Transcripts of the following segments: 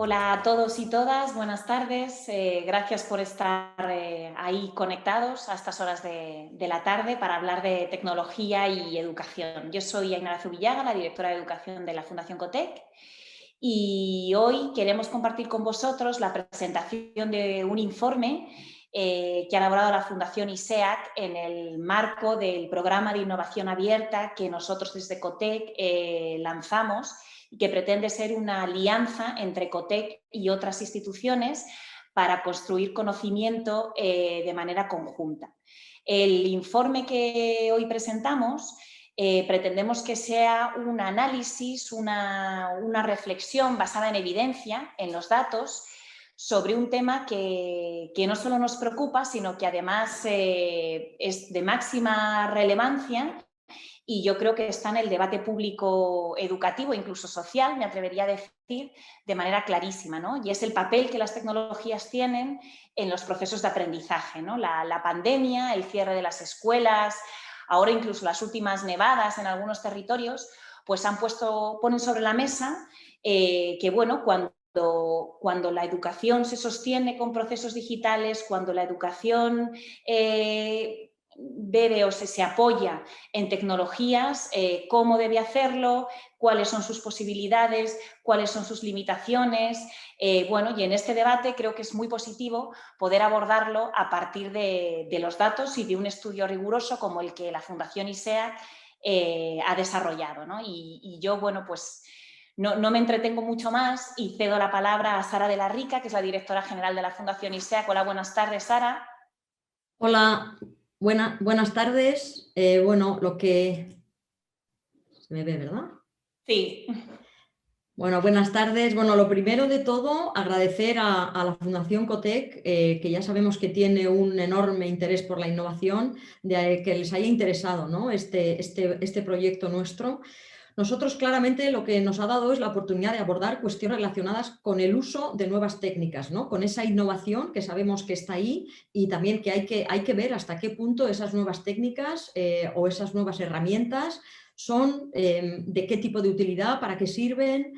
Hola a todos y todas, buenas tardes. Gracias por estar ahí conectados a estas horas de la tarde para hablar de tecnología y educación. Yo soy Ainara Zubillaga, la directora de educación de la Fundación Cotec, y hoy queremos compartir con vosotros la presentación de un informe que ha elaborado la Fundación ISEAC en el marco del programa de innovación abierta que nosotros desde Cotec lanzamos y que pretende ser una alianza entre Cotec y otras instituciones para construir conocimiento de manera conjunta. El informe que hoy presentamos pretendemos que sea un análisis, una reflexión basada en evidencia, en los datos, sobre un tema que no solo nos preocupa, sino que además es de máxima relevancia y yo creo que está en el debate público educativo, incluso social, me atrevería a decir, de manera clarísima, ¿no? Y es el papel que las tecnologías tienen en los procesos de aprendizaje, ¿no? La pandemia, el cierre de las escuelas, ahora incluso las últimas nevadas en algunos territorios, pues ponen sobre la mesa que, bueno, cuando la educación se sostiene con procesos digitales, cuando la educación debe o se apoya en tecnologías, cómo debe hacerlo, cuáles son sus posibilidades, cuáles son sus limitaciones. Bueno, y en este debate creo que es muy positivo poder abordarlo a partir de los datos y de un estudio riguroso como el que la Fundación ISEAC ha desarrollado, ¿no? Y yo, bueno, pues no me entretengo mucho más y cedo la palabra a Sara de la Rica, que es la directora general de la Fundación ISEAC. Hola, buenas tardes, Sara. Hola, buenas tardes. Bueno, lo que... ¿Se me ve, verdad? Sí. Bueno, buenas tardes. Bueno, lo primero de todo, agradecer a la Fundación Cotec, que ya sabemos que tiene un enorme interés por la innovación, de que les haya interesado, ¿no? este proyecto nuestro. Nosotros claramente lo que nos ha dado es la oportunidad de abordar cuestiones relacionadas con el uso de nuevas técnicas, ¿no? Con esa innovación que sabemos que está ahí y también que hay que ver hasta qué punto esas nuevas técnicas o esas nuevas herramientas son, de qué tipo de utilidad, para qué sirven.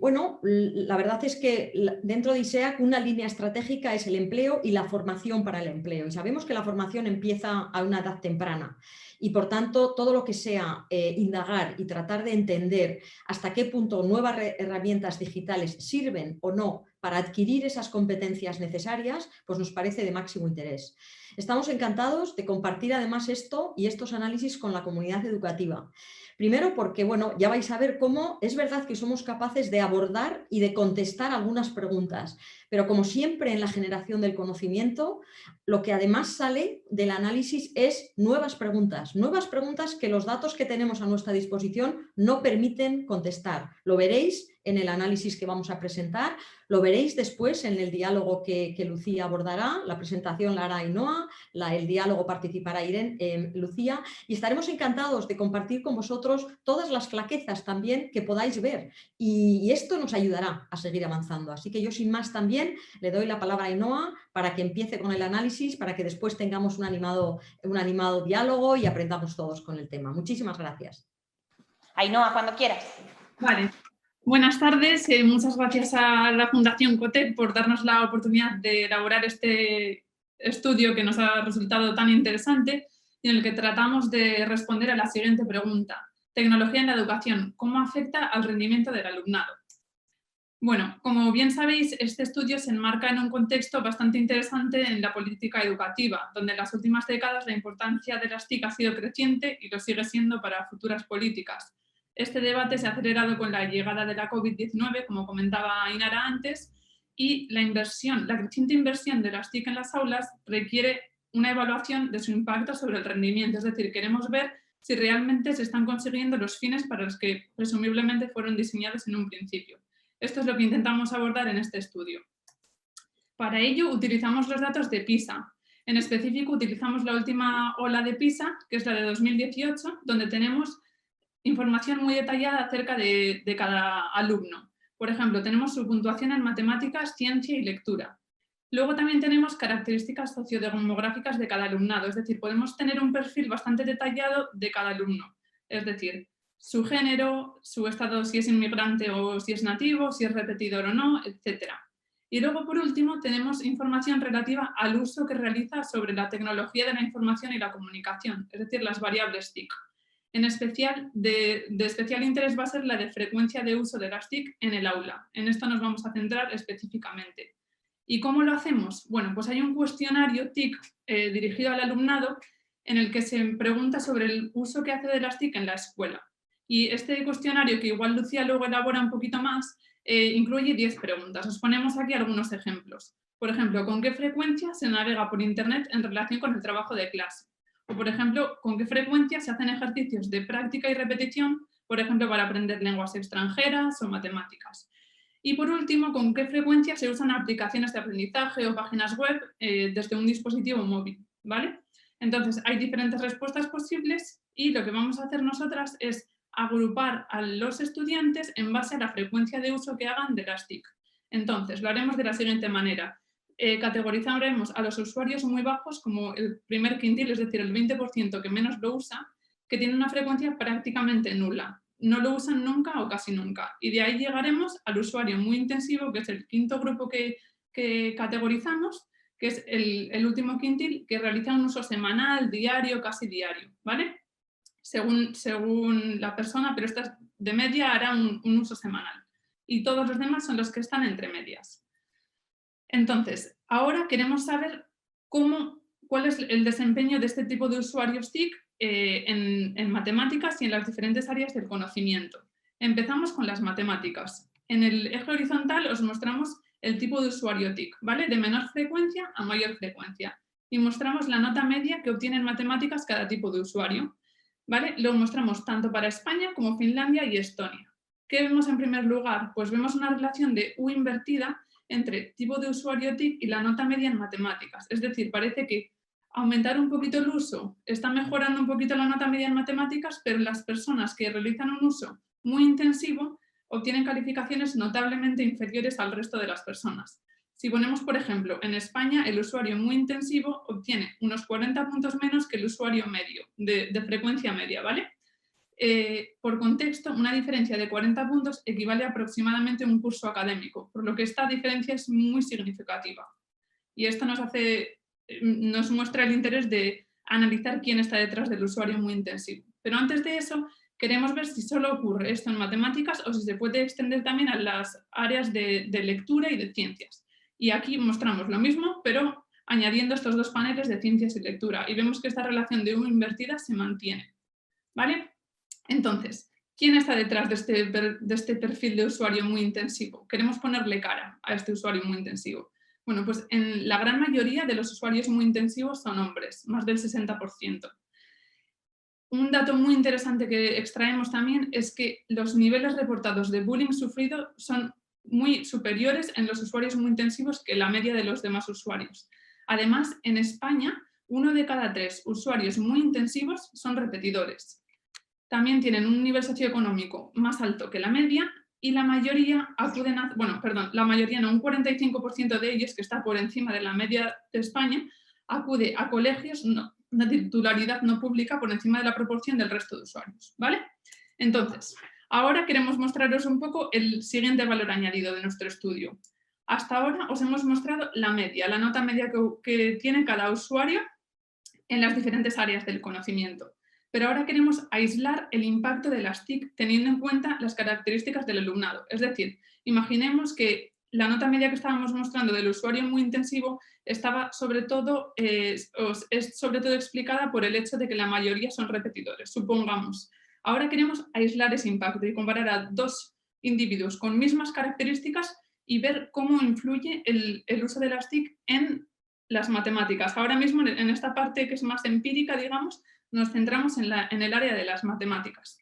Bueno, la verdad es que dentro de ISEAC una línea estratégica es el empleo y la formación para el empleo. Y sabemos que la formación empieza a una edad temprana. Y por tanto, todo lo que sea indagar y tratar de entender hasta qué punto nuevas herramientas digitales sirven o no para adquirir esas competencias necesarias, pues nos parece de máximo interés. Estamos encantados de compartir además esto y estos análisis con la comunidad educativa. Primero porque, bueno, ya vais a ver cómo es verdad que somos capaces de abordar y de contestar algunas preguntas, pero como siempre en la generación del conocimiento, lo que además sale del análisis es nuevas preguntas que los datos que tenemos a nuestra disposición no permiten contestar. Lo veréis en el análisis que vamos a presentar, lo veréis después en el diálogo que Lucía abordará, la presentación la hará Ainhoa, el diálogo participará Lucía, y estaremos encantados de compartir con vosotros todas las flaquezas también que podáis ver, y esto nos ayudará a seguir avanzando. Así que yo sin más también le doy la palabra a Ainhoa para que empiece con el análisis, para que después tengamos un animado diálogo y aprendamos todos con el tema. Muchísimas gracias. Ainhoa, cuando quieras. Vale. Buenas tardes. Muchas gracias a la Fundación Cotec por darnos la oportunidad de elaborar este estudio que nos ha resultado tan interesante y en el que tratamos de responder a la siguiente pregunta. Tecnología en la educación, ¿cómo afecta al rendimiento del alumnado? Bueno, como bien sabéis, este estudio se enmarca en un contexto bastante interesante en la política educativa, donde en las últimas décadas la importancia de las TIC ha sido creciente y lo sigue siendo para futuras políticas. Este debate se ha acelerado con la llegada de la COVID-19, como comentaba Ainara antes, y la creciente inversión de las TIC en las aulas requiere una evaluación de su impacto sobre el rendimiento, es decir, queremos ver si realmente se están consiguiendo los fines para los que presumiblemente fueron diseñados en un principio. Esto es lo que intentamos abordar en este estudio. Para ello utilizamos los datos de PISA. En específico utilizamos la última ola de PISA, que es la de 2018, donde tenemos información muy detallada acerca de cada alumno. Por ejemplo, tenemos su puntuación en matemáticas, ciencia y lectura. Luego también tenemos características sociodemográficas de cada alumnado, es decir, podemos tener un perfil bastante detallado de cada alumno. Es decir, su género, su estado, si es inmigrante o si es nativo, si es repetidor o no, etc. Y luego, por último, tenemos información relativa al uso que realiza sobre la tecnología de la información y la comunicación, es decir, las variables TIC. En especial, de especial interés va a ser la de frecuencia de uso de las TIC en el aula. En esto nos vamos a centrar específicamente. ¿Y cómo lo hacemos? Bueno, pues hay un cuestionario TIC dirigido al alumnado en el que se pregunta sobre el uso que hace de las TIC en la escuela. Y este cuestionario, que igual Lucía luego elabora un poquito más, incluye 10 preguntas. Os ponemos aquí algunos ejemplos. Por ejemplo, ¿con qué frecuencia se navega por Internet en relación con el trabajo de clase? O, por ejemplo, ¿con qué frecuencia se hacen ejercicios de práctica y repetición, por ejemplo, para aprender lenguas extranjeras o matemáticas? Y por último, ¿con qué frecuencia se usan aplicaciones de aprendizaje o páginas web desde un dispositivo móvil? ¿Vale? Entonces, hay diferentes respuestas posibles y lo que vamos a hacer nosotras es agrupar a los estudiantes en base a la frecuencia de uso que hagan de las TIC. Entonces, lo haremos de la siguiente manera. Categorizaremos a los usuarios muy bajos como el primer quintil, es decir, el 20% que menos lo usa, que tiene una frecuencia prácticamente nula. No lo usan nunca o casi nunca. Y de ahí llegaremos al usuario muy intensivo, que es el quinto grupo que categorizamos, que es el último quintil, que realiza un uso semanal, diario, casi diario, ¿vale? Según la persona, pero esta de media hará un uso semanal. Y todos los demás son los que están entre medias. Entonces, ahora queremos saber cuál es el desempeño de este tipo de usuarios TIC en matemáticas y en las diferentes áreas del conocimiento. Empezamos con las matemáticas. En el eje horizontal os mostramos el tipo de usuario TIC, ¿vale? De menor frecuencia a mayor frecuencia. Y mostramos la nota media que obtiene en matemáticas cada tipo de usuario, ¿vale? Lo mostramos tanto para España como Finlandia y Estonia. ¿Qué vemos en primer lugar? Pues vemos una relación de U invertida entre tipo de usuario TIC y la nota media en matemáticas. Es decir, parece que aumentar un poquito el uso está mejorando un poquito la nota media en matemáticas, pero las personas que realizan un uso muy intensivo obtienen calificaciones notablemente inferiores al resto de las personas. Si ponemos, por ejemplo, en España, el usuario muy intensivo obtiene unos 40 puntos menos que el usuario medio, de frecuencia media, ¿vale? Por contexto, una diferencia de 40 puntos equivale aproximadamente a un curso académico, por lo que esta diferencia es muy significativa. Y esto nos muestra el interés de analizar quién está detrás del usuario muy intensivo. Pero antes de eso, queremos ver si solo ocurre esto en matemáticas o si se puede extender también a las áreas de lectura y de ciencias. Y aquí mostramos lo mismo, pero añadiendo estos dos paneles de ciencias y lectura. Y vemos que esta relación de U invertida se mantiene, ¿vale? Entonces, ¿quién está detrás de este perfil de usuario muy intensivo? Queremos ponerle cara a este usuario muy intensivo. Bueno, pues en la gran mayoría de los usuarios muy intensivos son hombres, más del 60%. Un dato muy interesante que extraemos también es que los niveles reportados de bullying sufrido son muy superiores en los usuarios muy intensivos que la media de los demás usuarios. Además, en España, 1 de cada 3 usuarios muy intensivos son repetidores. También tienen un nivel socioeconómico más alto que la media y la mayoría acuden a, la mayoría no, un 45% de ellos, que está por encima de la media de España, acude a colegios de titularidad no pública por encima de la proporción del resto de usuarios, ¿vale? Entonces, ahora queremos mostraros un poco el siguiente valor añadido de nuestro estudio. Hasta ahora os hemos mostrado la media, la nota media que tiene cada usuario en las diferentes áreas del conocimiento. Pero ahora queremos aislar el impacto de las TIC teniendo en cuenta las características del alumnado. Es decir, imaginemos que la nota media que estábamos mostrando del usuario muy intensivo estaba es sobre todo explicada por el hecho de que la mayoría son repetidores, supongamos. Ahora queremos aislar ese impacto y comparar a dos individuos con mismas características y ver cómo influye el uso de las TIC en las matemáticas. Ahora mismo, en esta parte que es más empírica, digamos, nos centramos en el área de las matemáticas.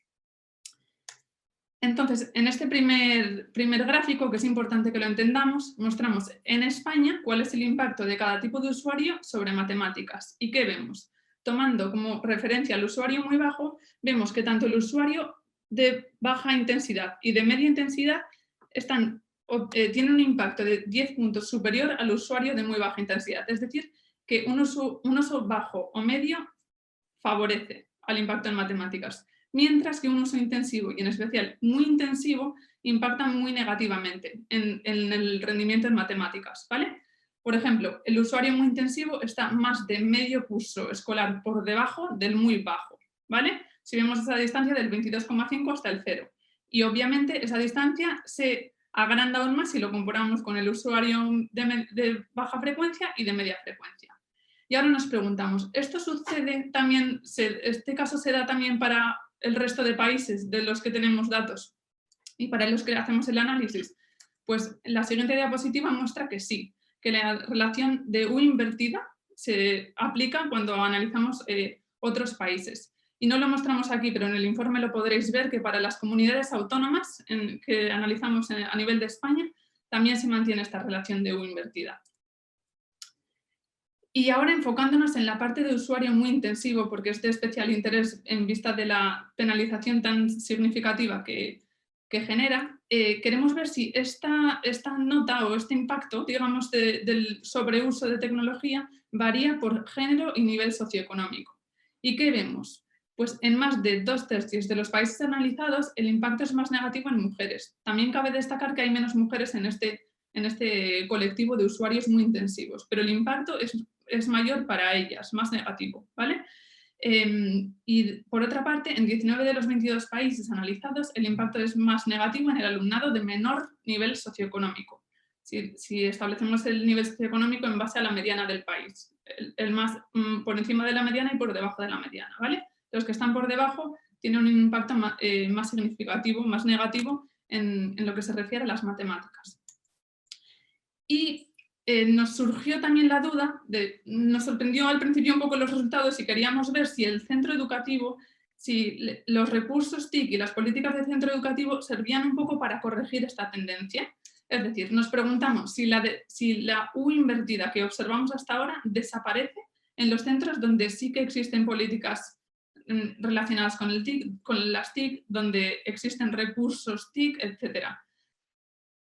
Entonces, en este primer gráfico, que es importante que lo entendamos, mostramos en España cuál es el impacto de cada tipo de usuario sobre matemáticas. ¿Y qué vemos? Tomando como referencia al usuario muy bajo, vemos que tanto el usuario de baja intensidad y de media intensidad tienen un impacto de 10 puntos superior al usuario de muy baja intensidad. Es decir, que un uso bajo o medio favorece al impacto en matemáticas. mientras que un uso intensivo y en especial muy intensivo impactan muy negativamente en el rendimiento en matemáticas, ¿vale? Por ejemplo, el usuario muy intensivo está más de medio curso escolar por debajo del muy bajo, ¿vale? Si vemos esa distancia del 22,5 hasta el 0. Y obviamente esa distancia se agranda aún más si lo comparamos con el usuario de baja frecuencia y de media frecuencia. Y ahora nos preguntamos, ¿esto sucede también, este caso se da también para el resto de países de los que tenemos datos y para los que hacemos el análisis? Pues la siguiente diapositiva muestra que sí, que la relación de U invertida se aplica cuando analizamos otros países. Y no lo mostramos aquí, pero en el informe lo podréis ver que para las comunidades autónomas que analizamos a nivel de España también se mantiene esta relación de U invertida. Y ahora enfocándonos en la parte de usuario muy intensivo, porque es de especial interés en vista de la penalización tan significativa que genera, queremos ver si esta nota o este impacto, digamos, del sobreuso de tecnología varía por género y nivel socioeconómico. ¿Y qué vemos? Pues en más de 2/3 de los países analizados el impacto es más negativo en mujeres. También cabe destacar que hay menos mujeres en este colectivo de usuarios muy intensivos, pero el impacto es mayor para ellas, más negativo, ¿vale? Y por otra parte, en 19 de los 22 países analizados, el impacto es más negativo en el alumnado de menor nivel socioeconómico. Si establecemos el nivel socioeconómico en base a la mediana del país, el más por encima de la mediana y por debajo de la mediana, ¿vale? Los que están por debajo tienen un impacto más significativo, más negativo en lo que se refiere a las matemáticas. Y nos surgió también la duda, nos sorprendió al principio un poco los resultados y queríamos ver si el centro educativo, si los recursos TIC y las políticas del centro educativo servían un poco para corregir esta tendencia. Es decir, nos preguntamos si la U invertida que observamos hasta ahora desaparece en los centros donde sí que existen políticas relacionadas con las TIC, donde existen recursos TIC, etc.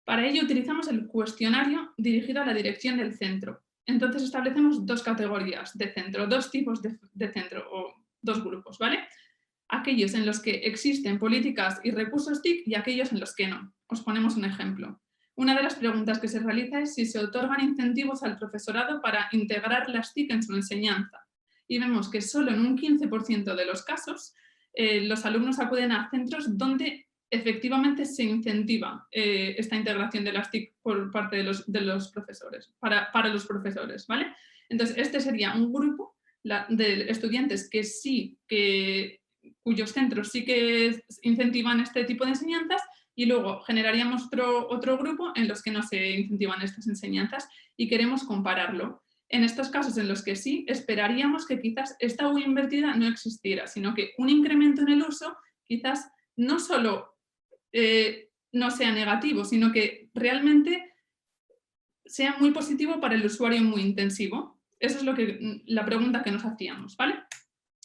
Para ello utilizamos el cuestionario dirigido a la dirección del centro. Entonces establecemos dos categorías de centro, dos tipos de centro o dos grupos, ¿vale? Aquellos en los que existen políticas y recursos TIC y aquellos en los que no. Os ponemos un ejemplo. Una de las preguntas que se realiza es si se otorgan incentivos al profesorado para integrar las TIC en su enseñanza. Y vemos que solo en un 15% de los casos los alumnos acuden a centros donde efectivamente se incentiva esta integración de las TIC por parte de los profesores, para los profesores, ¿vale? Entonces, este sería un grupo de estudiantes cuyos centros sí que incentivan este tipo de enseñanzas, y luego generaríamos otro grupo en los que no se incentivan estas enseñanzas y queremos compararlo. En estos casos en los que sí, esperaríamos que quizás esta U invertida no existiera, sino que un incremento en el uso quizás no solo no sea negativo, sino que realmente sea muy positivo para el usuario muy intensivo. Esa es la pregunta que nos hacíamos, ¿vale?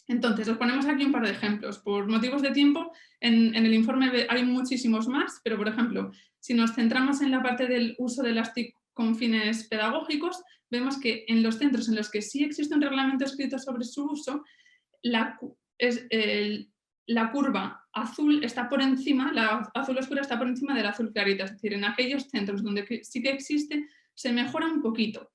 Entonces, os ponemos aquí un par de ejemplos. Por motivos de tiempo, en el informe hay muchísimos más, pero por ejemplo, si nos centramos en la parte del uso de las TIC con fines pedagógicos, vemos que en los centros en los que sí existe un reglamento escrito sobre su uso, la curva azul está por encima, la azul oscura está por encima del azul clarita, es decir, en aquellos centros donde sí que existe, se mejora un poquito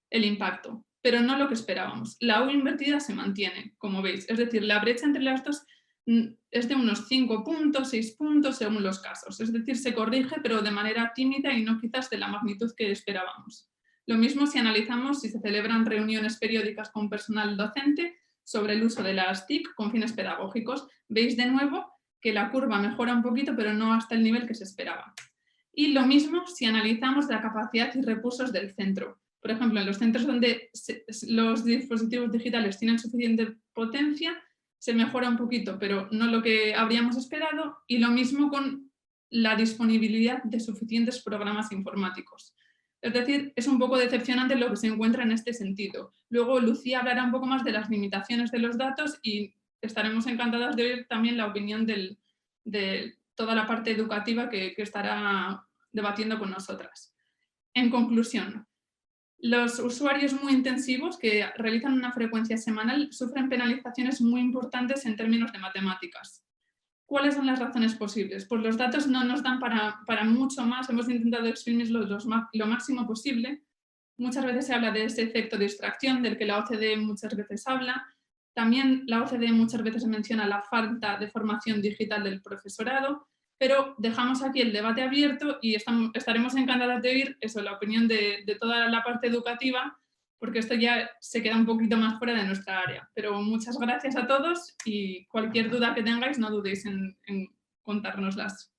el impacto, pero no lo que esperábamos. La U invertida se mantiene, como veis, es decir, la brecha entre las dos es de unos 5 puntos, 6 puntos según los casos, es decir, se corrige pero de manera tímida y no quizás de la magnitud que esperábamos. Lo mismo si analizamos si se celebran reuniones periódicas con personal docente sobre el uso de las TIC con fines pedagógicos. Veis de nuevo que la curva mejora un poquito, pero no hasta el nivel que se esperaba. Y lo mismo si analizamos la capacidad y recursos del centro. Por ejemplo, en los centros donde los dispositivos digitales tienen suficiente potencia, se mejora un poquito, pero no lo que habríamos esperado. Y lo mismo con la disponibilidad de suficientes programas informáticos. Es decir, es un poco decepcionante lo que se encuentra en este sentido. Luego Lucía hablará un poco más de las limitaciones de los datos y estaremos encantadas de oír también la opinión de toda la parte educativa que estará debatiendo con nosotras. En conclusión, los usuarios muy intensivos que realizan una frecuencia semanal sufren penalizaciones muy importantes en términos de matemáticas. ¿Cuáles son las razones posibles? Pues los datos no nos dan para mucho más, hemos intentado exprimirlos lo máximo posible. Muchas veces se habla de ese efecto de distracción del que la OCDE muchas veces habla. También la OCDE muchas veces menciona la falta de formación digital del profesorado, pero dejamos aquí el debate abierto y estaremos encantadas de oír eso, la opinión de toda la parte educativa, porque esto ya se queda un poquito más fuera de nuestra área. Pero muchas gracias a todos y cualquier duda que tengáis, no dudéis en contárnoslas.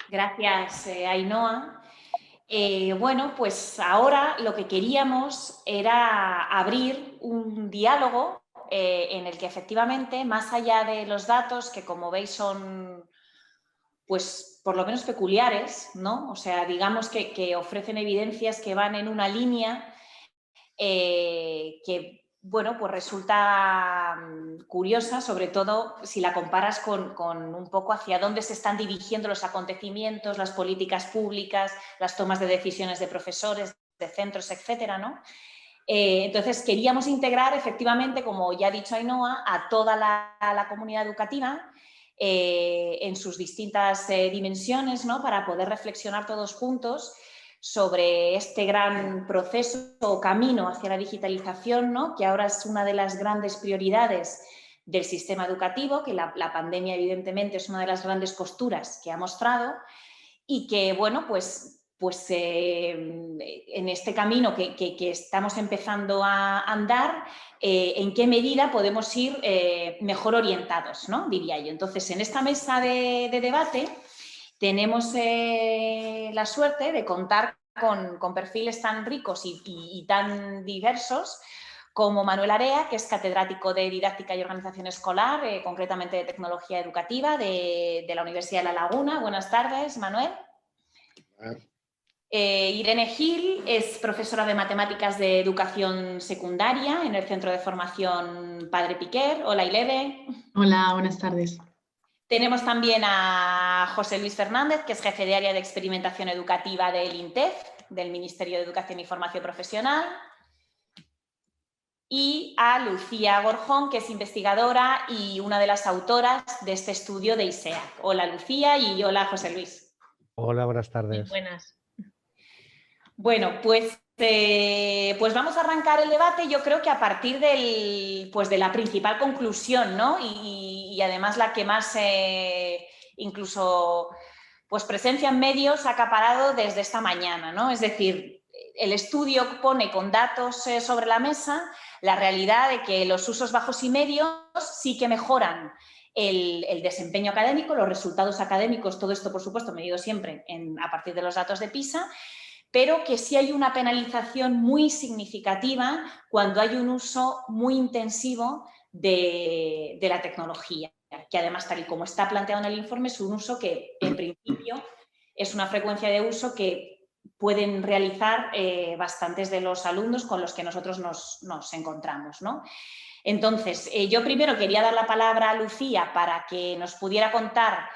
Gracias, Ainhoa. Bueno, pues ahora lo que queríamos era abrir un diálogo en el que efectivamente, más allá de los datos, que como veis son, pues, por lo menos peculiares, ¿no? O sea, digamos que ofrecen evidencias que van en una línea que, bueno, pues resulta curiosa, sobre todo si la comparas con un poco hacia dónde se están dirigiendo los acontecimientos, las políticas públicas, las tomas de decisiones de profesores, de centros, etcétera, ¿no? Entonces, queríamos integrar efectivamente, como ya ha dicho Ainhoa, a toda la comunidad educativa en sus distintas dimensiones, ¿no? Para poder reflexionar todos juntos sobre este gran proceso o camino hacia la digitalización, ¿no? Que ahora es una de las grandes prioridades del sistema educativo, que la pandemia evidentemente es una de las grandes costuras que ha mostrado y que, bueno, pues en este camino que estamos empezando a andar, en qué medida podemos ir mejor orientados, ¿no? Diría yo. Entonces, en esta mesa de debate tenemos la suerte de contar con perfiles tan ricos y tan diversos como Manuel Area, que es catedrático de Didáctica y Organización Escolar, concretamente de Tecnología Educativa de la Universidad de La Laguna. Buenas tardes, Manuel. Irene Gil es profesora de Matemáticas de Educación Secundaria en el Centro de Formación Padre Piquer. Hola, Irene. Hola, buenas tardes. Tenemos también a José Luis Fernández, que es jefe de área de experimentación educativa del INTEF, del Ministerio de Educación y Formación Profesional. Y a Lucía Gorjón, que es investigadora y una de las autoras de este estudio de ISEAC. Hola, Lucía, y hola, José Luis. Hola, buenas tardes. Buenas. Bueno, pues vamos a arrancar el debate, yo creo que a partir de la principal conclusión, ¿no? Y además la que más incluso pues presencia en medios ha acaparado desde esta mañana, ¿no? Es decir, el estudio pone con datos sobre la mesa la realidad de que los usos bajos y medios sí que mejoran el desempeño académico, los resultados académicos, todo esto por supuesto medido siempre a partir de los datos de PISA, pero que sí hay una penalización muy significativa cuando hay un uso muy intensivo de la tecnología, que además, tal y como está planteado en el informe, es un uso que en principio es una frecuencia de uso que pueden realizar bastantes de los alumnos con los que nosotros nos encontramos, ¿no? Entonces, yo primero quería dar la palabra a Lucía para que nos pudiera contar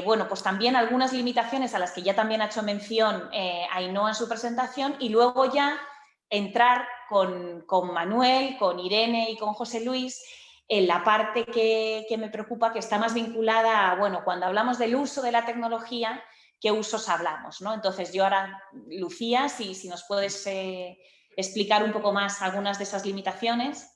bueno, pues también algunas limitaciones a las que ya también ha hecho mención Ainhoa en su presentación, y luego ya entrar con Manuel, con Irene y con José Luis en la parte que me preocupa, que está más vinculada a, bueno, cuando hablamos del uso de la tecnología, ¿qué usos hablamos, ¿no? Entonces yo ahora, Lucía, si nos puedes explicar un poco más algunas de esas limitaciones.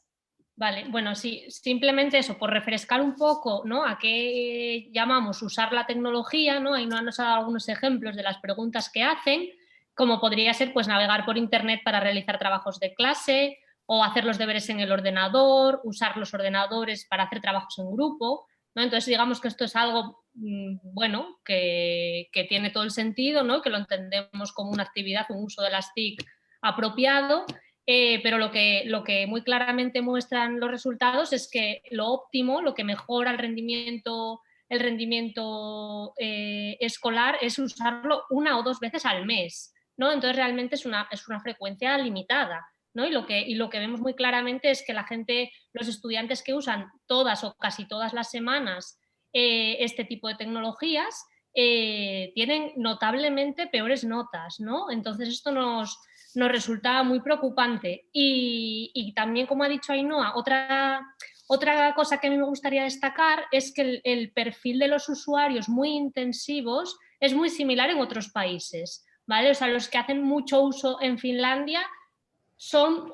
Vale, bueno, sí, simplemente eso, por refrescar un poco, ¿no? A qué llamamos usar la tecnología, ¿no? Ahí nos ha dado algunos ejemplos de las preguntas que hacen, como podría ser pues navegar por internet para realizar trabajos de clase o hacer los deberes en el ordenador, usar los ordenadores para hacer trabajos en grupo, ¿no? Entonces digamos que esto es algo, bueno, que tiene todo el sentido, ¿no? Que lo entendemos como una actividad, un uso de las TIC apropiado. Pero lo que muy claramente muestran los resultados es que lo óptimo, lo que mejora el rendimiento escolar es usarlo 1 o 2 veces al mes, ¿no? Entonces realmente es una frecuencia limitada, ¿no? Y lo que vemos muy claramente es que los estudiantes que usan todas o casi todas las semanas este tipo de tecnologías tienen notablemente peores notas, ¿no? Entonces esto nos resulta muy preocupante y también, como ha dicho Ainhoa, Otra cosa que a mí me gustaría destacar es que el perfil de los usuarios muy intensivos es muy similar en otros países, ¿vale? O sea, los que hacen mucho uso en Finlandia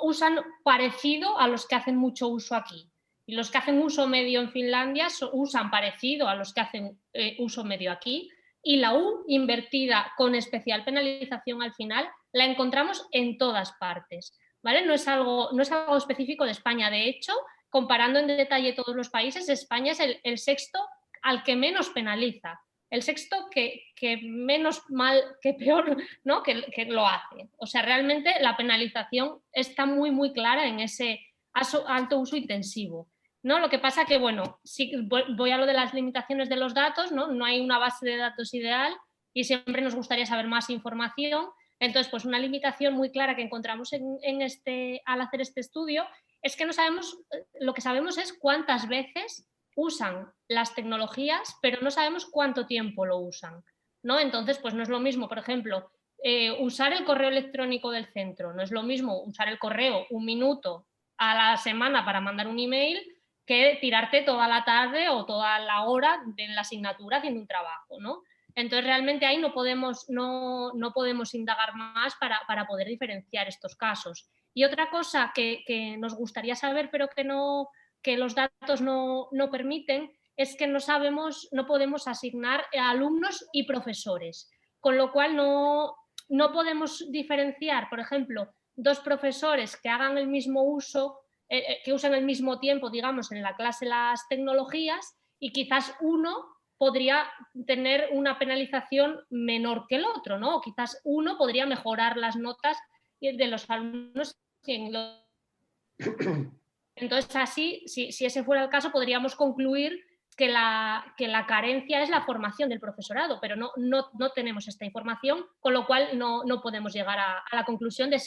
usan parecido a los que hacen mucho uso aquí. Y los que hacen uso medio en Finlandia usan parecido a los que hacen uso medio aquí. Y la U invertida con especial penalización al final la encontramos en todas partes, ¿vale? No es algo específico de España. De hecho, comparando en detalle todos los países, España es el sexto al que menos penaliza, el sexto que menos mal, que peor, ¿no? que lo hace. O sea, realmente la penalización está muy, muy clara en ese alto uso intensivo, ¿no? Lo que pasa que, bueno, sí, voy a lo de las limitaciones de los datos, ¿no? No hay una base de datos ideal y siempre nos gustaría saber más información. Entonces, pues una limitación muy clara que encontramos al hacer este estudio es que no sabemos, lo que sabemos es cuántas veces usan las tecnologías, pero no sabemos cuánto tiempo lo usan, ¿no? Entonces, pues no es lo mismo, por ejemplo, usar el correo electrónico del centro, no es lo mismo usar el correo 1 minuto a la semana para mandar un email que tirarte toda la tarde o toda la hora en la asignatura haciendo un trabajo, ¿no? Entonces, realmente ahí no podemos indagar más para poder diferenciar estos casos. Y otra cosa que nos gustaría saber, pero que los datos no permiten, es que no podemos asignar a alumnos y profesores, con lo cual no podemos diferenciar, por ejemplo, 2 profesores que hagan el mismo uso, que usen el mismo tiempo, digamos, en la clase las tecnologías, y quizás uno podría tener una penalización menor que el otro, ¿no? O quizás uno podría mejorar las notas de los alumnos. Entonces, así, si ese fuera el caso, podríamos concluir que la carencia es la formación del profesorado, pero no tenemos esta información, con lo cual no podemos llegar a la conclusión de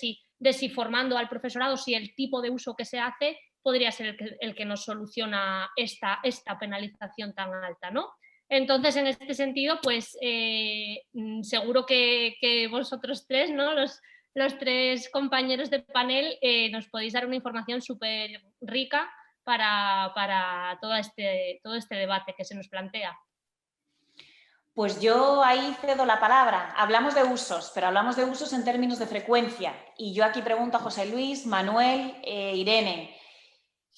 si formando al profesorado, si el tipo de uso que se hace podría ser el que nos soluciona esta penalización tan alta, ¿no? Entonces, en este sentido, pues seguro que vosotros tres, ¿no? Los 3 compañeros de panel nos podéis dar una información súper rica para todo este debate que se nos plantea. Pues yo ahí cedo la palabra. Hablamos de usos, pero hablamos de usos en términos de frecuencia. Y yo aquí pregunto a José Luis, Manuel, Irene,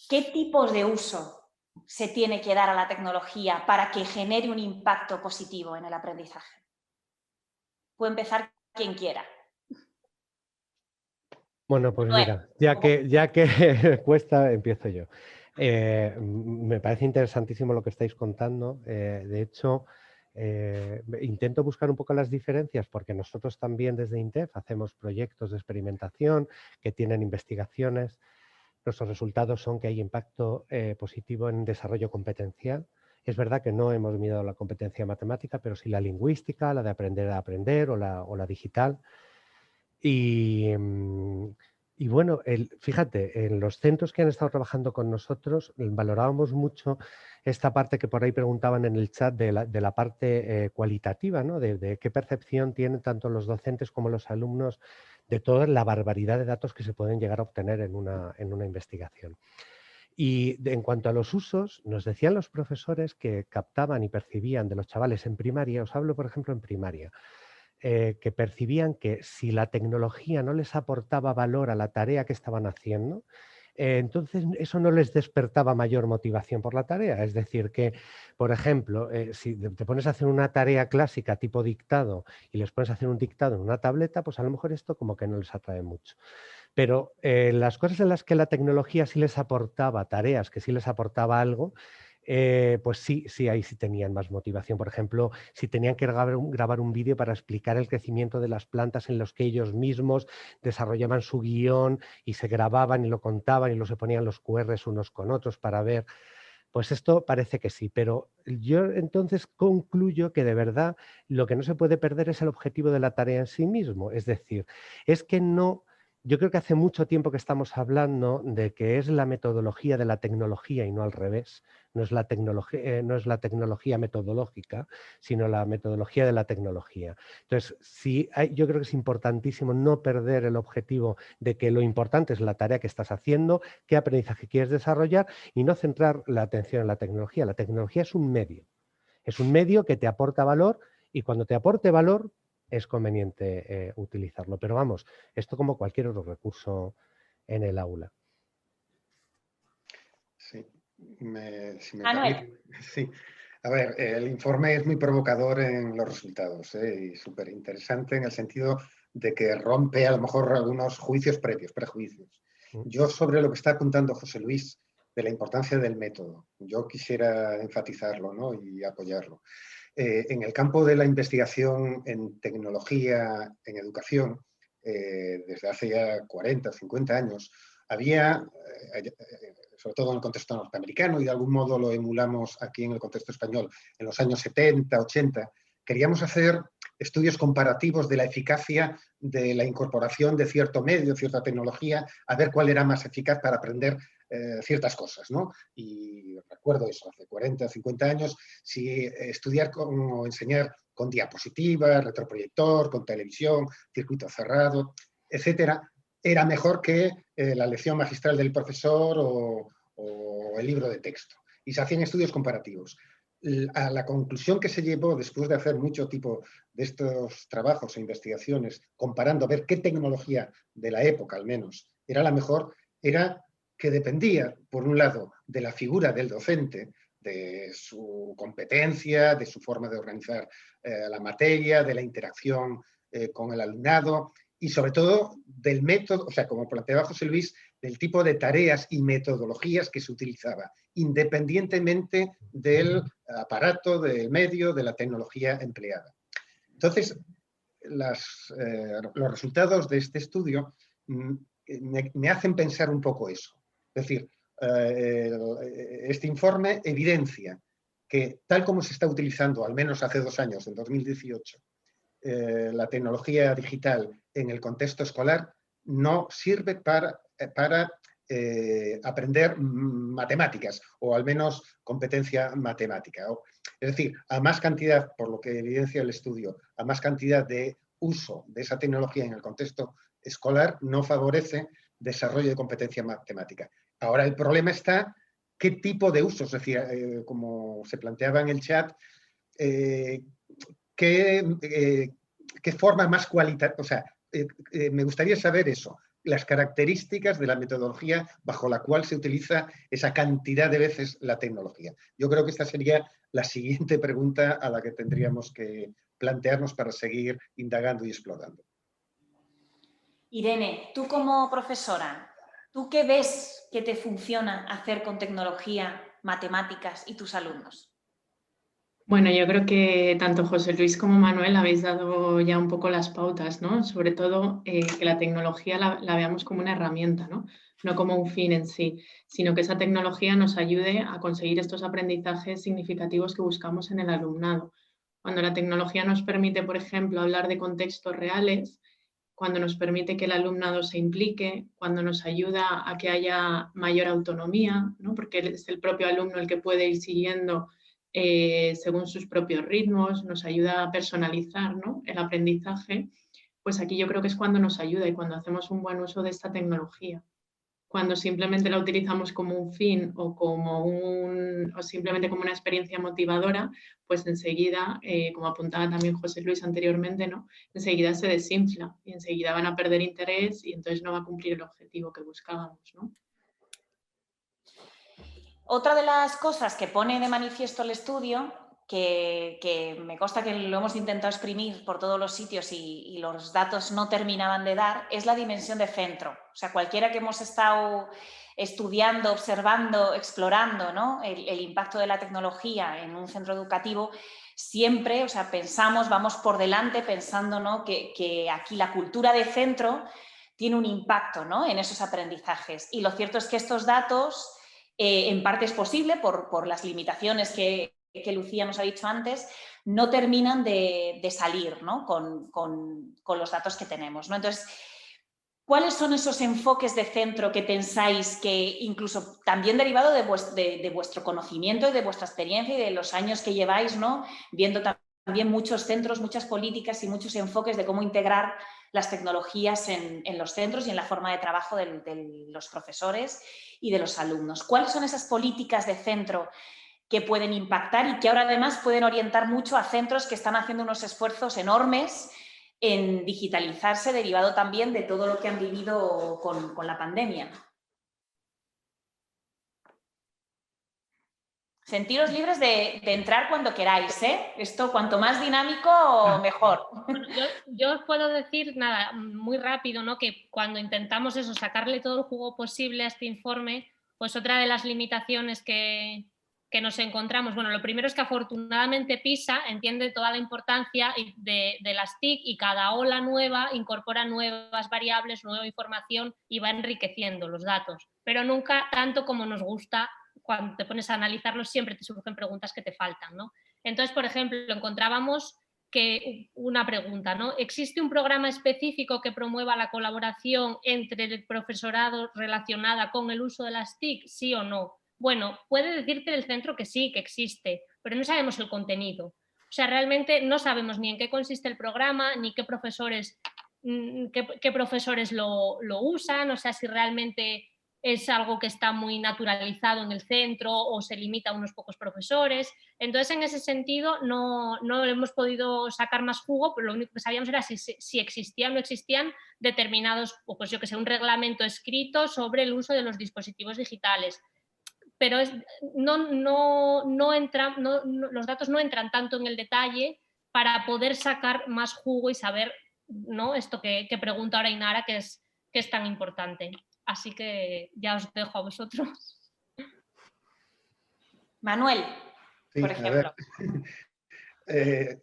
¿qué tipos de uso se tiene que dar a la tecnología para que genere un impacto positivo en el aprendizaje? Puede empezar quien quiera. Bueno, pues mira, ya que cuesta, empiezo yo. Me parece interesantísimo lo que estáis contando. De hecho, intento buscar un poco las diferencias porque nosotros también desde INTEF hacemos proyectos de experimentación que tienen investigaciones. Nuestros resultados son que hay impacto positivo en desarrollo competencial. Es verdad que no hemos mirado la competencia matemática, pero sí la lingüística, la de aprender a aprender o la digital. Y bueno, fíjate, en los centros que han estado trabajando con nosotros valorábamos mucho esta parte que por ahí preguntaban en el chat de la parte cualitativa, ¿no? De qué percepción tienen tanto los docentes como los alumnos de toda la barbaridad de datos que se pueden llegar a obtener en una investigación. Y en cuanto a los usos, nos decían los profesores que captaban y percibían de los chavales en primaria, os hablo por ejemplo en primaria, que percibían que si la tecnología no les aportaba valor a la tarea que estaban haciendo, entonces eso no les despertaba mayor motivación por la tarea. Es decir, que, por ejemplo, si te pones a hacer una tarea clásica tipo dictado y les pones a hacer un dictado en una tableta, pues a lo mejor esto como que no les atrae mucho. Pero las cosas en las que la tecnología sí les aportaba tareas, que sí les aportaba algo, pues sí, ahí sí tenían más motivación. Por ejemplo, si tenían que grabar un vídeo para explicar el crecimiento de las plantas en los que ellos mismos desarrollaban su guión y se grababan y lo contaban y luego se ponían los QRs unos con otros para ver, pues esto parece que sí. Pero yo entonces concluyo que de verdad lo que no se puede perder es el objetivo de la tarea en sí mismo. Es decir, es que no yo creo que hace mucho tiempo que estamos hablando de que es la metodología de la tecnología y no al revés. No es la tecnología metodológica, sino la metodología de la tecnología. Entonces, yo creo que es importantísimo no perder el objetivo de que lo importante es la tarea que estás haciendo, qué aprendizaje quieres desarrollar y no centrar la atención en la tecnología. La tecnología es un medio. Es un medio que te aporta valor y cuando te aporte valor es conveniente utilizarlo. Pero vamos, esto como cualquier otro recurso en el aula. Sí, si me Manuel. permite. Sí. A ver, el informe es muy provocador en los resultados y súper interesante en el sentido de que rompe a lo mejor algunos prejuicios. Yo sobre lo que está apuntando José Luis de la importancia del método, yo quisiera enfatizarlo, ¿no? Y apoyarlo. En el campo de la investigación en tecnología, en educación, desde hace ya 40 o 50 años, había, sobre todo en el contexto norteamericano, y de algún modo lo emulamos aquí en el contexto español, en los años 70, 80, queríamos hacer estudios comparativos de la eficacia de la incorporación de cierto medio, cierta tecnología, a ver cuál era más eficaz para aprender ciertas cosas, ¿no? Y recuerdo eso, hace 40 o 50 años, si estudiar o enseñar con diapositivas, retroproyector, con televisión, circuito cerrado, etcétera, era mejor que la lección magistral del profesor o el libro de texto. Y se hacían estudios comparativos. A la conclusión que se llevó después de hacer mucho tipo de estos trabajos e investigaciones, comparando a ver qué tecnología de la época al menos era la mejor, era que dependía, por un lado, de la figura del docente, de su competencia, de su forma de organizar la materia, de la interacción con el alumnado y sobre todo del método, o sea, como planteaba José Luis, del tipo de tareas y metodologías que se utilizaba, independientemente del aparato, del medio, de la tecnología empleada. Entonces, los resultados de este estudio me hacen pensar un poco eso. Es decir, este informe evidencia que tal como se está utilizando, al menos hace 2 años, en 2018, la tecnología digital en el contexto escolar no sirve para aprender matemáticas o al menos competencia matemática. Es decir, a más cantidad, por lo que evidencia el estudio, a más cantidad de uso de esa tecnología en el contexto escolar no favorece desarrollo de competencia matemática. Ahora el problema está qué tipo de usos, es decir, como se planteaba en el chat, qué forma más cualitativa, o sea, me gustaría saber eso, las características de la metodología bajo la cual se utiliza esa cantidad de veces la tecnología. Yo creo que esta sería la siguiente pregunta a la que tendríamos que plantearnos para seguir indagando y explorando. Irene, tú como profesora, ¿tú qué ves que te funciona hacer con tecnología, matemáticas y tus alumnos? Bueno, yo creo que tanto José Luis como Manuel habéis dado ya un poco las pautas, ¿no? Sobre todo que la tecnología la veamos como una herramienta, ¿no? No como un fin en sí, sino que esa tecnología nos ayude a conseguir estos aprendizajes significativos que buscamos en el alumnado. Cuando la tecnología nos permite, por ejemplo, hablar de contextos reales, cuando nos permite que el alumnado se implique, cuando nos ayuda a que haya mayor autonomía, ¿no? Porque es el propio alumno el que puede ir siguiendo según sus propios ritmos, nos ayuda a personalizar, ¿no? El aprendizaje, pues aquí yo creo que es cuando nos ayuda y cuando hacemos un buen uso de esta tecnología. Cuando simplemente la utilizamos como un fin o simplemente como una experiencia motivadora, pues enseguida, como apuntaba también José Luis anteriormente, ¿no? Enseguida se desinfla y enseguida van a perder interés y entonces no va a cumplir el objetivo que buscábamos, ¿no? Otra de las cosas que pone de manifiesto el estudio, que me consta que lo hemos intentado exprimir por todos los sitios y los datos no terminaban de dar, es la dimensión de centro. O sea, cualquiera que hemos estado estudiando, observando, explorando, ¿no? el impacto de la tecnología en un centro educativo, siempre, o sea, vamos por delante pensando, ¿no? que aquí la cultura de centro tiene un impacto, ¿no? en esos aprendizajes. Y lo cierto es que estos datos... en parte es posible por las limitaciones que Lucía nos ha dicho antes, no terminan de salir, ¿no? con los datos que tenemos, ¿no? Entonces, ¿Cuáles son esos enfoques de centro que pensáis que, incluso también derivado de vuestro conocimiento y de vuestra experiencia y de los años que lleváis, ¿no? Viendo también muchos centros, muchas políticas y muchos enfoques de cómo integrar las tecnologías en los centros y en la forma de trabajo de los profesores y de los alumnos? ¿Cuáles son esas políticas de centro que pueden impactar y que ahora además pueden orientar mucho a centros que están haciendo unos esfuerzos enormes en digitalizarse, derivado también de todo lo que han vivido con la pandemia? Sentiros libres de entrar cuando queráis, ¿eh? Esto, cuanto más dinámico, mejor. Bueno, yo os puedo decir, nada, muy rápido, ¿no? Que cuando intentamos eso, sacarle todo el jugo posible a este informe, pues otra de las limitaciones que nos encontramos, bueno, lo primero es que afortunadamente PISA entiende toda la importancia de las TIC y cada ola nueva incorpora nuevas variables, nueva información y va enriqueciendo los datos, pero nunca tanto como nos gusta. Cuando te pones a analizarlos siempre te surgen preguntas que te faltan, ¿no? Entonces, por ejemplo, encontrábamos que una pregunta, ¿no? ¿Existe un programa específico que promueva la colaboración entre el profesorado relacionada con el uso de las TIC? ¿Sí o no? Bueno, puede decirte el centro que sí, que existe, pero no sabemos el contenido. O sea, realmente no sabemos ni en qué consiste el programa, ni qué profesores lo usan, o sea, si realmente es algo que está muy naturalizado en el centro o se limita a unos pocos profesores. Entonces, en ese sentido, no hemos podido sacar más jugo, pero lo único que sabíamos era si existían o no existían determinados, pues yo que sé, un reglamento escrito sobre el uso de los dispositivos digitales. Pero los datos no entran tanto en el detalle para poder sacar más jugo y saber, ¿no? Esto que pregunta ahora Inara, que es tan importante. Así que ya os dejo a vosotros. Manuel, sí, por ejemplo.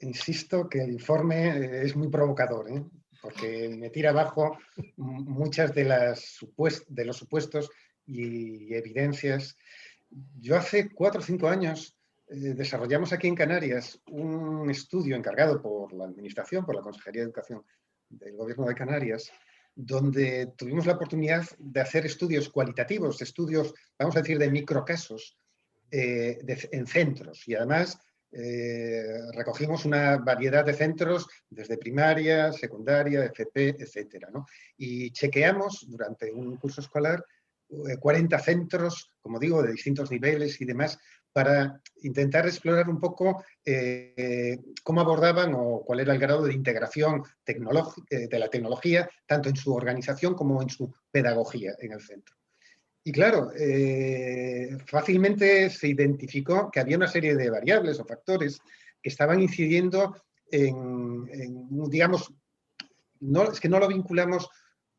Insisto que el informe es muy provocador, ¿eh? Porque me tira abajo muchas de los supuestos y evidencias. Yo hace 4 o 5 años desarrollamos aquí en Canarias un estudio encargado por la Administración, por la Consejería de Educación del Gobierno de Canarias, donde tuvimos la oportunidad de hacer estudios cualitativos, estudios, vamos a decir, de microcasos en centros. Y además recogimos una variedad de centros desde primaria, secundaria, FP, etcétera, ¿no? Y chequeamos durante un curso escolar 40 centros, como digo, de distintos niveles y demás, para intentar explorar un poco cómo abordaban o cuál era el grado de integración de la tecnología, tanto en su organización como en su pedagogía en el centro. Y claro, fácilmente se identificó que había una serie de variables o factores que estaban incidiendo digamos, es que no lo vinculamos,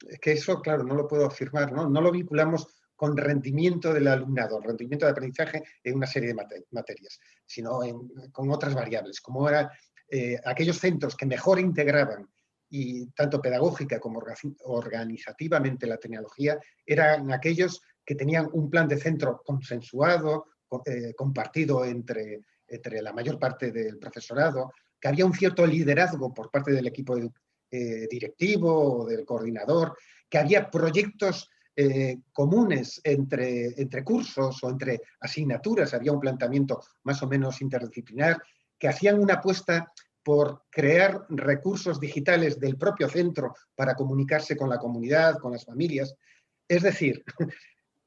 es que eso, claro, no lo puedo afirmar, ¿no? No lo vinculamos con rendimiento del alumnado, rendimiento de aprendizaje en una serie de materias, sino con otras variables, como eran aquellos centros que mejor integraban, y tanto pedagógica como organizativamente, la tecnología, eran aquellos que tenían un plan de centro consensuado, compartido entre la mayor parte del profesorado, que había un cierto liderazgo por parte del equipo directivo o del coordinador, que había proyectos comunes entre cursos o entre asignaturas, había un planteamiento más o menos interdisciplinar, que hacían una apuesta por crear recursos digitales del propio centro para comunicarse con la comunidad, con las familias. Es decir,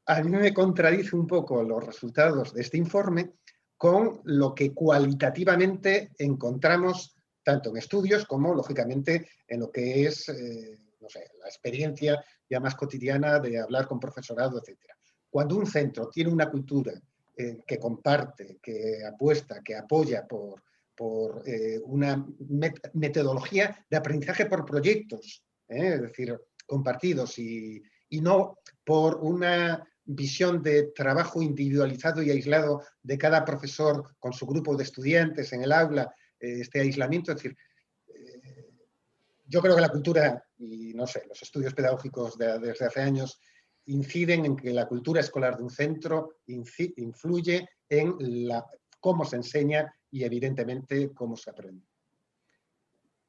a mí me contradice un poco los resultados de este informe con lo que cualitativamente encontramos tanto en estudios como, lógicamente, en lo que es no sé, la experiencia ya más cotidiana de hablar con profesorado, etc. Cuando un centro tiene una cultura que comparte, que apuesta, que apoya por una metodología de aprendizaje por proyectos, es decir, compartidos y no por una visión de trabajo individualizado y aislado de cada profesor con su grupo de estudiantes en el aula, este aislamiento. Es decir, yo creo que la cultura, y no sé, los estudios pedagógicos desde hace años inciden en que la cultura escolar de un centro influye en cómo se enseña y, evidentemente, cómo se aprende.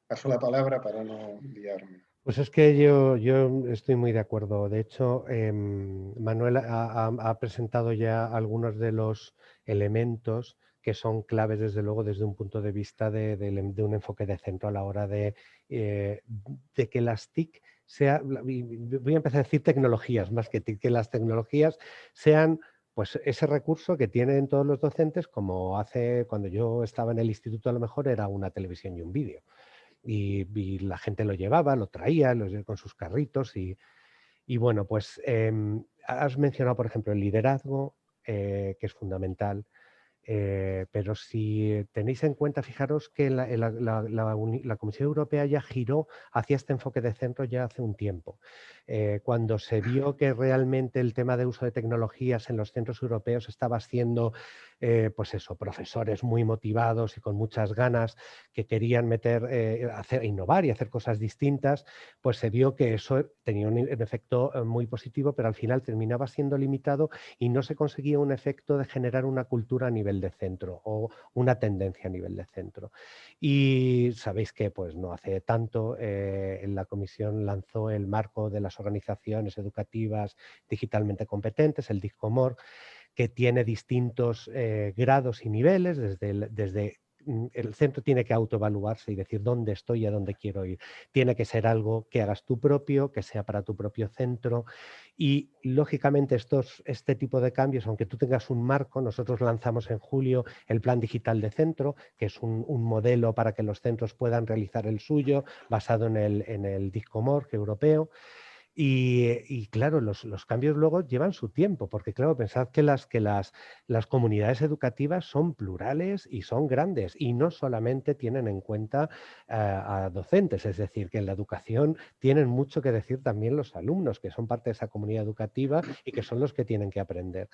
Paso la palabra para no liarme. Pues es que yo estoy muy de acuerdo. De hecho, Manuel ha presentado ya algunos de los elementos que son claves, desde luego, desde un punto de vista de un enfoque de centro a la hora de que las TIC voy a empezar a decir tecnologías más que TIC, que las tecnologías sean pues ese recurso que tienen todos los docentes, como hace cuando yo estaba en el instituto, a lo mejor era una televisión y un vídeo. Y la gente lo llevaba, lo traía con sus carritos y bueno, pues has mencionado, por ejemplo, el liderazgo, que es fundamental. Pero si tenéis en cuenta, fijaros que la Comisión Europea ya giró hacia este enfoque de centro ya hace un tiempo. Cuando se vio que realmente el tema de uso de tecnologías en los centros europeos estaba haciendo, pues eso, profesores muy motivados y con muchas ganas que querían innovar y hacer cosas distintas, pues se vio que eso tenía un efecto muy positivo, pero al final terminaba siendo limitado y no se conseguía un efecto de generar una cultura a nivel de centro o una tendencia a nivel de centro. Y sabéis que pues no hace tanto la Comisión lanzó el marco de las organizaciones educativas digitalmente competentes, el DIGCOMOR, que tiene distintos grados y niveles, desde el centro tiene que autoevaluarse y decir dónde estoy y a dónde quiero ir. Tiene que ser algo que hagas tú propio, que sea para tu propio centro y, lógicamente, este tipo de cambios, aunque tú tengas un marco, nosotros lanzamos en julio el Plan Digital de Centro, que es un modelo para que los centros puedan realizar el suyo, basado en el DIGCOMOR europeo. Y claro, los cambios luego llevan su tiempo, porque claro, pensad que las comunidades educativas son plurales y son grandes y no solamente tienen en cuenta a docentes, es decir, que en la educación tienen mucho que decir también los alumnos, que son parte de esa comunidad educativa y que son los que tienen que aprender.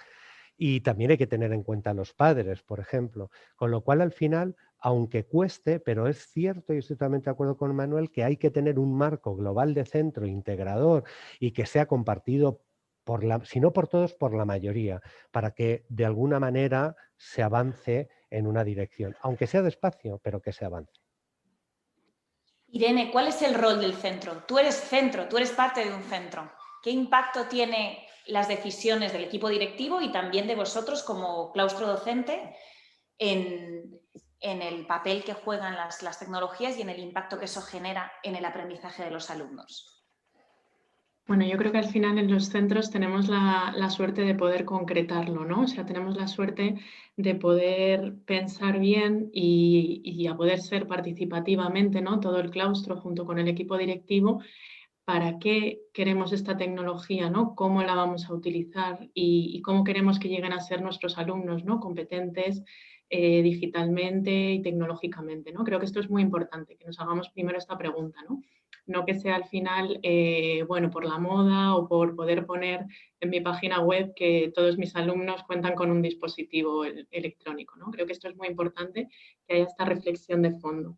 Y también hay que tener en cuenta a los padres, por ejemplo. Con lo cual, al final, aunque cueste, pero es cierto, y estoy totalmente de acuerdo con Manuel, que hay que tener un marco global de centro integrador y que sea compartido, si no por todos, por la mayoría, para que de alguna manera se avance en una dirección, aunque sea despacio, pero que se avance. Irene, ¿cuál es el rol del centro? Tú eres centro, tú eres parte de un centro. ¿Qué impacto tiene las decisiones del equipo directivo y también de vosotros como claustro docente en el papel que juegan las tecnologías y en el impacto que eso genera en el aprendizaje de los alumnos? Bueno, yo creo que al final en los centros tenemos la suerte de poder concretarlo, ¿no? O sea, tenemos la suerte de poder pensar bien y a poder ser participativamente, ¿no? Todo el claustro junto con el equipo directivo, para qué queremos esta tecnología, ¿no? Cómo la vamos a utilizar y cómo queremos que lleguen a ser nuestros alumnos, ¿no? Competentes digitalmente y tecnológicamente, ¿no? Creo que esto es muy importante, que nos hagamos primero esta pregunta, ¿no? No que sea al final, bueno, por la moda o por poder poner en mi página web que todos mis alumnos cuentan con un dispositivo electrónico, ¿no? Creo que esto es muy importante, que haya esta reflexión de fondo.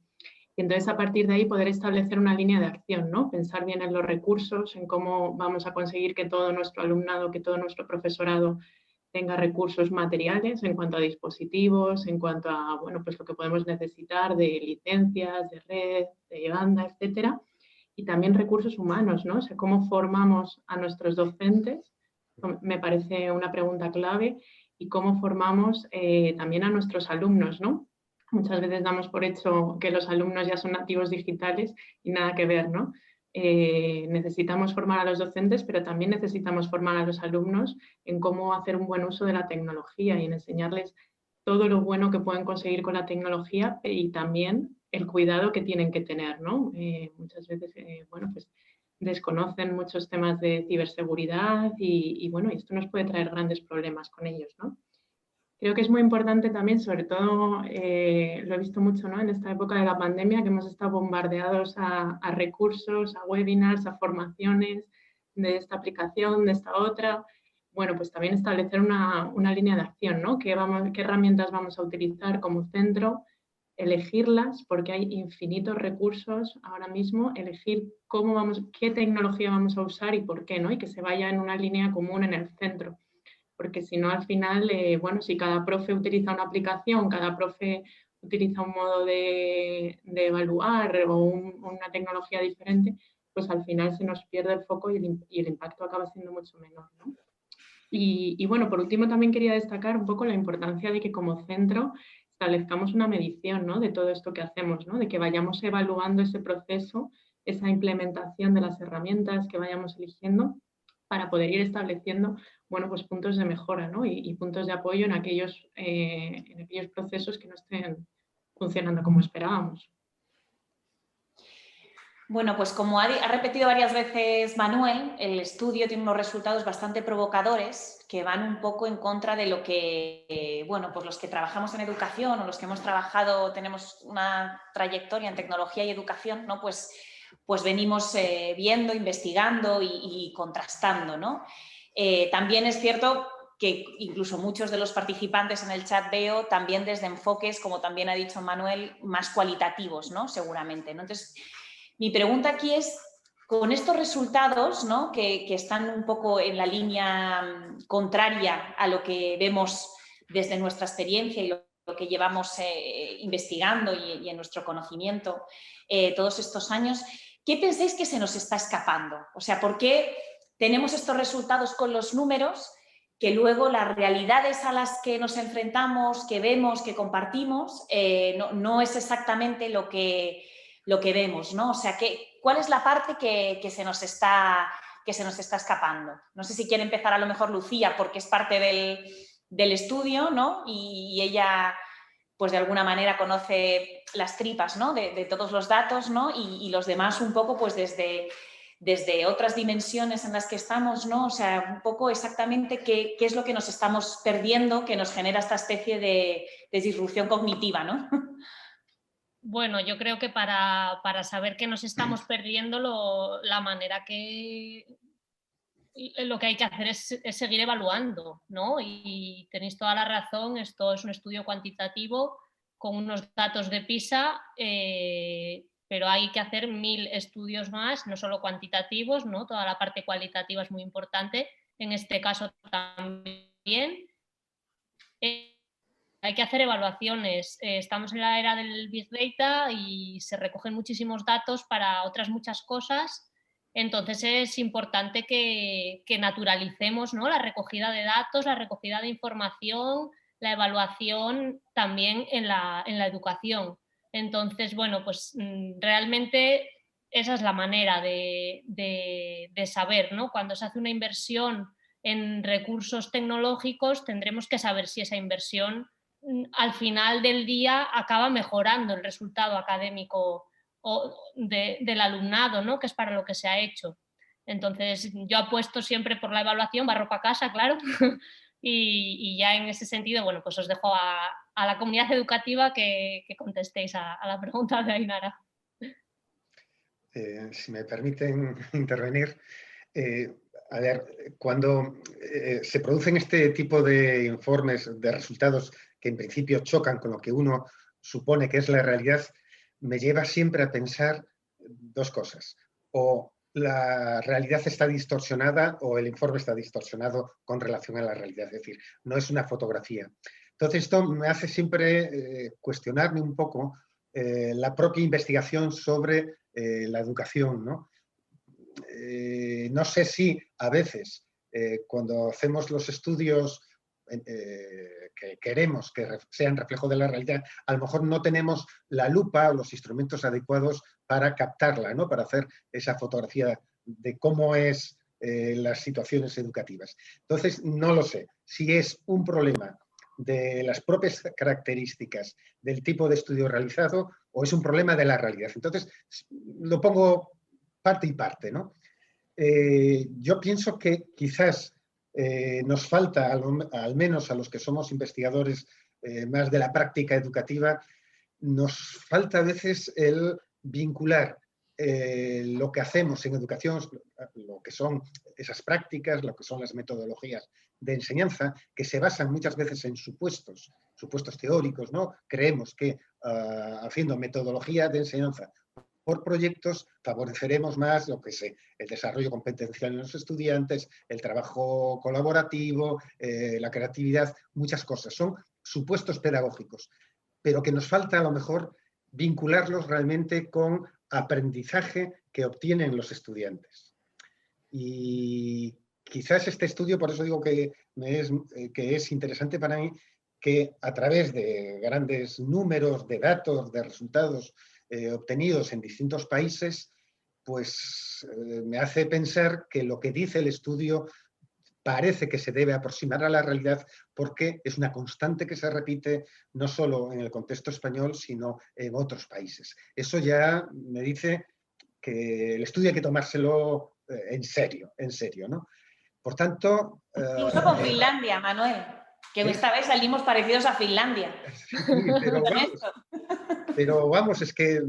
Y entonces, a partir de ahí, poder establecer una línea de acción, ¿no? Pensar bien en los recursos, en cómo vamos a conseguir que todo nuestro alumnado, que todo nuestro profesorado tenga recursos materiales en cuanto a dispositivos, en cuanto a, bueno, pues lo que podemos necesitar de licencias, de red, de banda, etcétera. Y también recursos humanos, ¿no? O sea, cómo formamos a nuestros docentes, me parece una pregunta clave, y cómo formamos también a nuestros alumnos, ¿no? Muchas veces damos por hecho que los alumnos ya son nativos digitales y nada que ver, ¿no? Necesitamos formar a los docentes, pero también necesitamos formar a los alumnos en cómo hacer un buen uso de la tecnología y en enseñarles todo lo bueno que pueden conseguir con la tecnología y también el cuidado que tienen que tener, ¿no? Muchas veces, bueno, pues desconocen muchos temas de ciberseguridad y bueno, esto nos puede traer grandes problemas con ellos, ¿no? Creo que es muy importante también, sobre todo, lo he visto mucho, ¿no? En esta época de la pandemia, que hemos estado bombardeados a recursos, a webinars, a formaciones de esta aplicación, de esta otra. Bueno, pues también establecer una línea de acción, ¿no? ¿Qué herramientas vamos a utilizar como centro? Elegirlas, porque hay infinitos recursos ahora mismo, elegir qué tecnología vamos a usar y por qué, ¿no? Y que se vaya en una línea común en el centro. Porque si no, al final, bueno, si cada profe utiliza una aplicación, cada profe utiliza un modo de evaluar o una tecnología diferente, pues al final se nos pierde el foco y el impacto acaba siendo mucho menor, ¿no? Y bueno, por último también quería destacar un poco la importancia de que como centro establezcamos una medición, ¿no?, de todo esto que hacemos, ¿no?, de que vayamos evaluando ese proceso, esa implementación de las herramientas que vayamos eligiendo para poder ir estableciendo, bueno, pues puntos de mejora, ¿no?, y puntos de apoyo en aquellos procesos que no estén funcionando como esperábamos. Bueno, pues como ha repetido varias veces Manuel, el estudio tiene unos resultados bastante provocadores que van un poco en contra de lo que, bueno, pues los que trabajamos en educación o los que hemos trabajado, tenemos una trayectoria en tecnología y educación, ¿no? Pues venimos viendo, investigando y contrastando, ¿no? También es cierto que incluso muchos de los participantes en el chat veo también desde enfoques, como también ha dicho Manuel, más cualitativos, ¿no? Seguramente, ¿no? Entonces, mi pregunta aquí es, con estos resultados, ¿no?, que están un poco en la línea contraria a lo que vemos desde nuestra experiencia y lo que llevamos investigando y en nuestro conocimiento todos estos años, ¿qué pensáis que se nos está escapando? O sea, ¿por qué tenemos estos resultados con los números que luego las realidades a las que nos enfrentamos, que vemos, que compartimos, no es exactamente lo que vemos, ¿no? O sea, ¿cuál es la parte que se nos está escapando? No sé si quiere empezar a lo mejor Lucía, porque es parte del estudio, ¿no? Y ella, pues de alguna manera conoce las tripas, ¿no?, de todos los datos, ¿no? Y los demás un poco, pues desde otras dimensiones en las que estamos, ¿no? O sea, un poco exactamente qué es lo que nos estamos perdiendo, que nos genera esta especie de disrupción cognitiva, ¿no? Bueno, yo creo que para saber que nos estamos perdiendo, la manera que lo que hay que hacer es seguir evaluando, ¿no? Y tenéis toda la razón, esto es un estudio cuantitativo con unos datos de PISA, pero hay que hacer 1000 estudios más, no solo cuantitativos, ¿no? Toda la parte cualitativa es muy importante, en este caso también. Hay que hacer evaluaciones. Estamos en la era del Big Data y se recogen muchísimos datos para otras muchas cosas. Entonces es importante que naturalicemos, ¿no?, la recogida de datos, la recogida de información, la evaluación también en la educación. Entonces, bueno, pues realmente esa es la manera de saber, ¿no? Cuando se hace una inversión en recursos tecnológicos, tendremos que saber si esa inversión al final del día acaba mejorando el resultado académico del alumnado, ¿no?, que es para lo que se ha hecho. Entonces, yo apuesto siempre por la evaluación, barro para casa, claro, y ya en ese sentido, bueno, pues os dejo a la comunidad educativa que contestéis a la pregunta de Ainara. Si me permiten intervenir, a ver, cuando se producen este tipo de informes de resultados que en principio chocan con lo que uno supone que es la realidad, me lleva siempre a pensar dos cosas. O la realidad está distorsionada o el informe está distorsionado con relación a la realidad. Es decir, no es una fotografía. Entonces, esto me hace siempre cuestionarme un poco la propia investigación sobre la educación, ¿no? No sé si a veces cuando hacemos los estudios que queremos que sean reflejo de la realidad, a lo mejor no tenemos la lupa o los instrumentos adecuados para captarla, ¿no?, para hacer esa fotografía de cómo es las situaciones educativas. Entonces, no lo sé si es un problema de las propias características del tipo de estudio realizado o es un problema de la realidad. Entonces, lo pongo parte y parte, ¿no? Yo pienso que quizás nos falta, al menos a los que somos investigadores más de la práctica educativa, nos falta a veces el vincular lo que hacemos en educación, lo que son esas prácticas, lo que son las metodologías de enseñanza, que se basan muchas veces en supuestos teóricos, ¿no? Creemos que haciendo metodología de enseñanza por proyectos favoreceremos más el desarrollo competencial en los estudiantes, el trabajo colaborativo, la creatividad, muchas cosas. Son supuestos pedagógicos, pero que nos falta a lo mejor vincularlos realmente con aprendizaje que obtienen los estudiantes. Y quizás este estudio, por eso digo que es interesante para mí, que a través de grandes números de datos, de resultados obtenidos en distintos países, pues me hace pensar que lo que dice el estudio parece que se debe aproximar a la realidad, porque es una constante que se repite no solo en el contexto español, sino en otros países. Eso ya me dice que el estudio hay que tomárselo en serio, ¿no? Por tanto... Incluso con Finlandia, Manuel, que esta vez salimos parecidos a Finlandia. Sí, pero vamos, es que...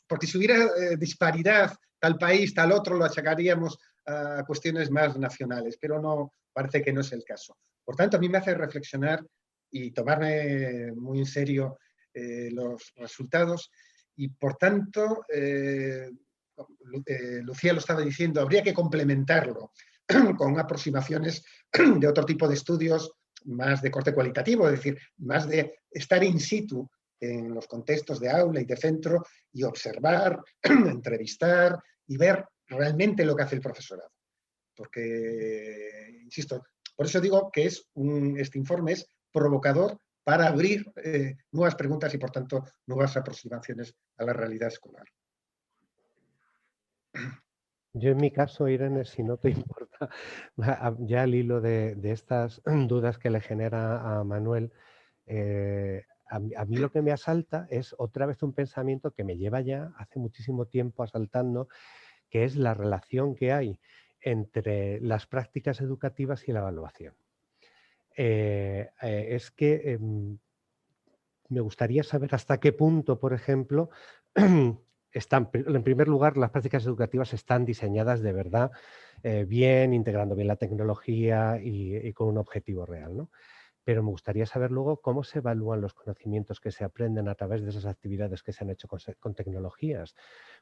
porque si hubiera disparidad, tal país, tal otro, lo achacaríamos a cuestiones más nacionales, pero no, parece que no es el caso. Por tanto, a mí me hace reflexionar y tomarme muy en serio los resultados, y por tanto, Lucía lo estaba diciendo, habría que complementarlo con aproximaciones de otro tipo de estudios más de corte cualitativo, es decir, más de estar in situ en los contextos de aula y de centro y observar, entrevistar y ver realmente lo que hace el profesorado. Porque, insisto, por eso digo que este informe es provocador para abrir nuevas preguntas y, por tanto, nuevas aproximaciones a la realidad escolar. Yo en mi caso, Irene, si no te importa, ya al hilo de estas dudas que le genera a Manuel, a mí lo que me asalta es otra vez un pensamiento que me lleva ya hace muchísimo tiempo asaltando, que es la relación que hay entre las prácticas educativas y la evaluación. Es que me gustaría saber hasta qué punto, por ejemplo, en primer lugar, las prácticas educativas están diseñadas de verdad bien, integrando bien la tecnología y con un objetivo real, ¿no? Pero me gustaría saber luego cómo se evalúan los conocimientos que se aprenden a través de esas actividades que se han hecho con tecnologías,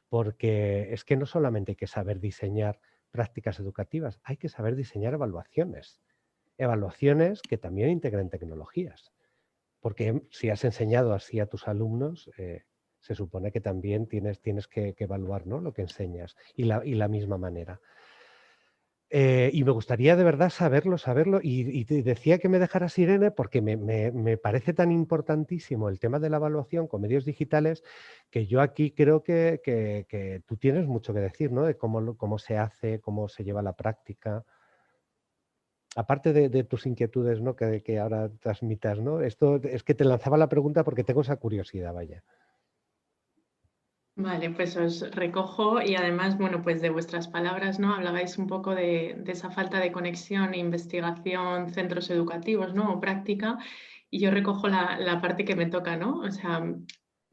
porque es que no solamente hay que saber diseñar prácticas educativas, hay que saber diseñar evaluaciones que también integren tecnologías, porque si has enseñado así a tus alumnos, se supone que también tienes que evaluar, ¿no?, lo que enseñas y la misma manera. Y me gustaría de verdad saberlo, y te decía que me dejaras, Irene, porque me parece tan importantísimo el tema de la evaluación con medios digitales, que yo aquí creo que tú tienes mucho que decir, ¿no?, de cómo se hace, cómo se lleva a la práctica. Aparte de tus inquietudes, ¿no?, que ahora transmitas, ¿no? Esto es que te lanzaba la pregunta porque tengo esa curiosidad, vaya. Vale, pues os recojo, y además, bueno, pues de vuestras palabras, ¿no? Hablabais un poco de esa falta de conexión, investigación, centros educativos, ¿no?, o práctica, y yo recojo la parte que me toca, ¿no? O sea,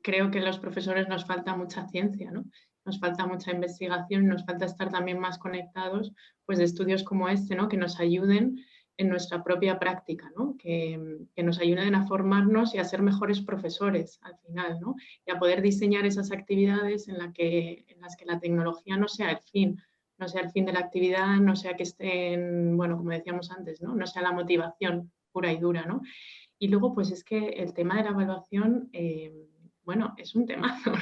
creo que los profesores nos falta mucha ciencia, ¿no? Nos falta mucha investigación, nos falta estar también más conectados, pues, de estudios como este, ¿no?, que nos ayuden en nuestra propia práctica, ¿no?, que nos ayuden a formarnos y a ser mejores profesores al final, ¿no?, y a poder diseñar esas actividades en las que la tecnología no sea el fin, no sea el fin de la actividad, no sea que estén, bueno, como decíamos antes, ¿no?, no sea la motivación pura y dura, ¿no? Y luego, pues es que el tema de la evaluación, bueno, es un temazo.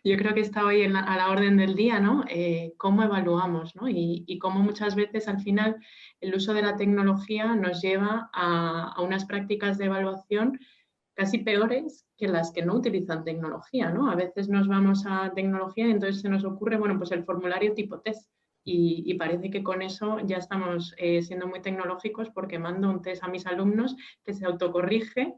Yo creo que está hoy a la orden del día, ¿no? Cómo evaluamos, ¿no? Y cómo muchas veces al final el uso de la tecnología nos lleva a unas prácticas de evaluación casi peores que las que no utilizan tecnología, ¿no? A veces nos vamos a tecnología y entonces se nos ocurre, bueno, pues el formulario tipo test, y parece que con eso ya estamos siendo muy tecnológicos, porque mando un test a mis alumnos que se autocorrige,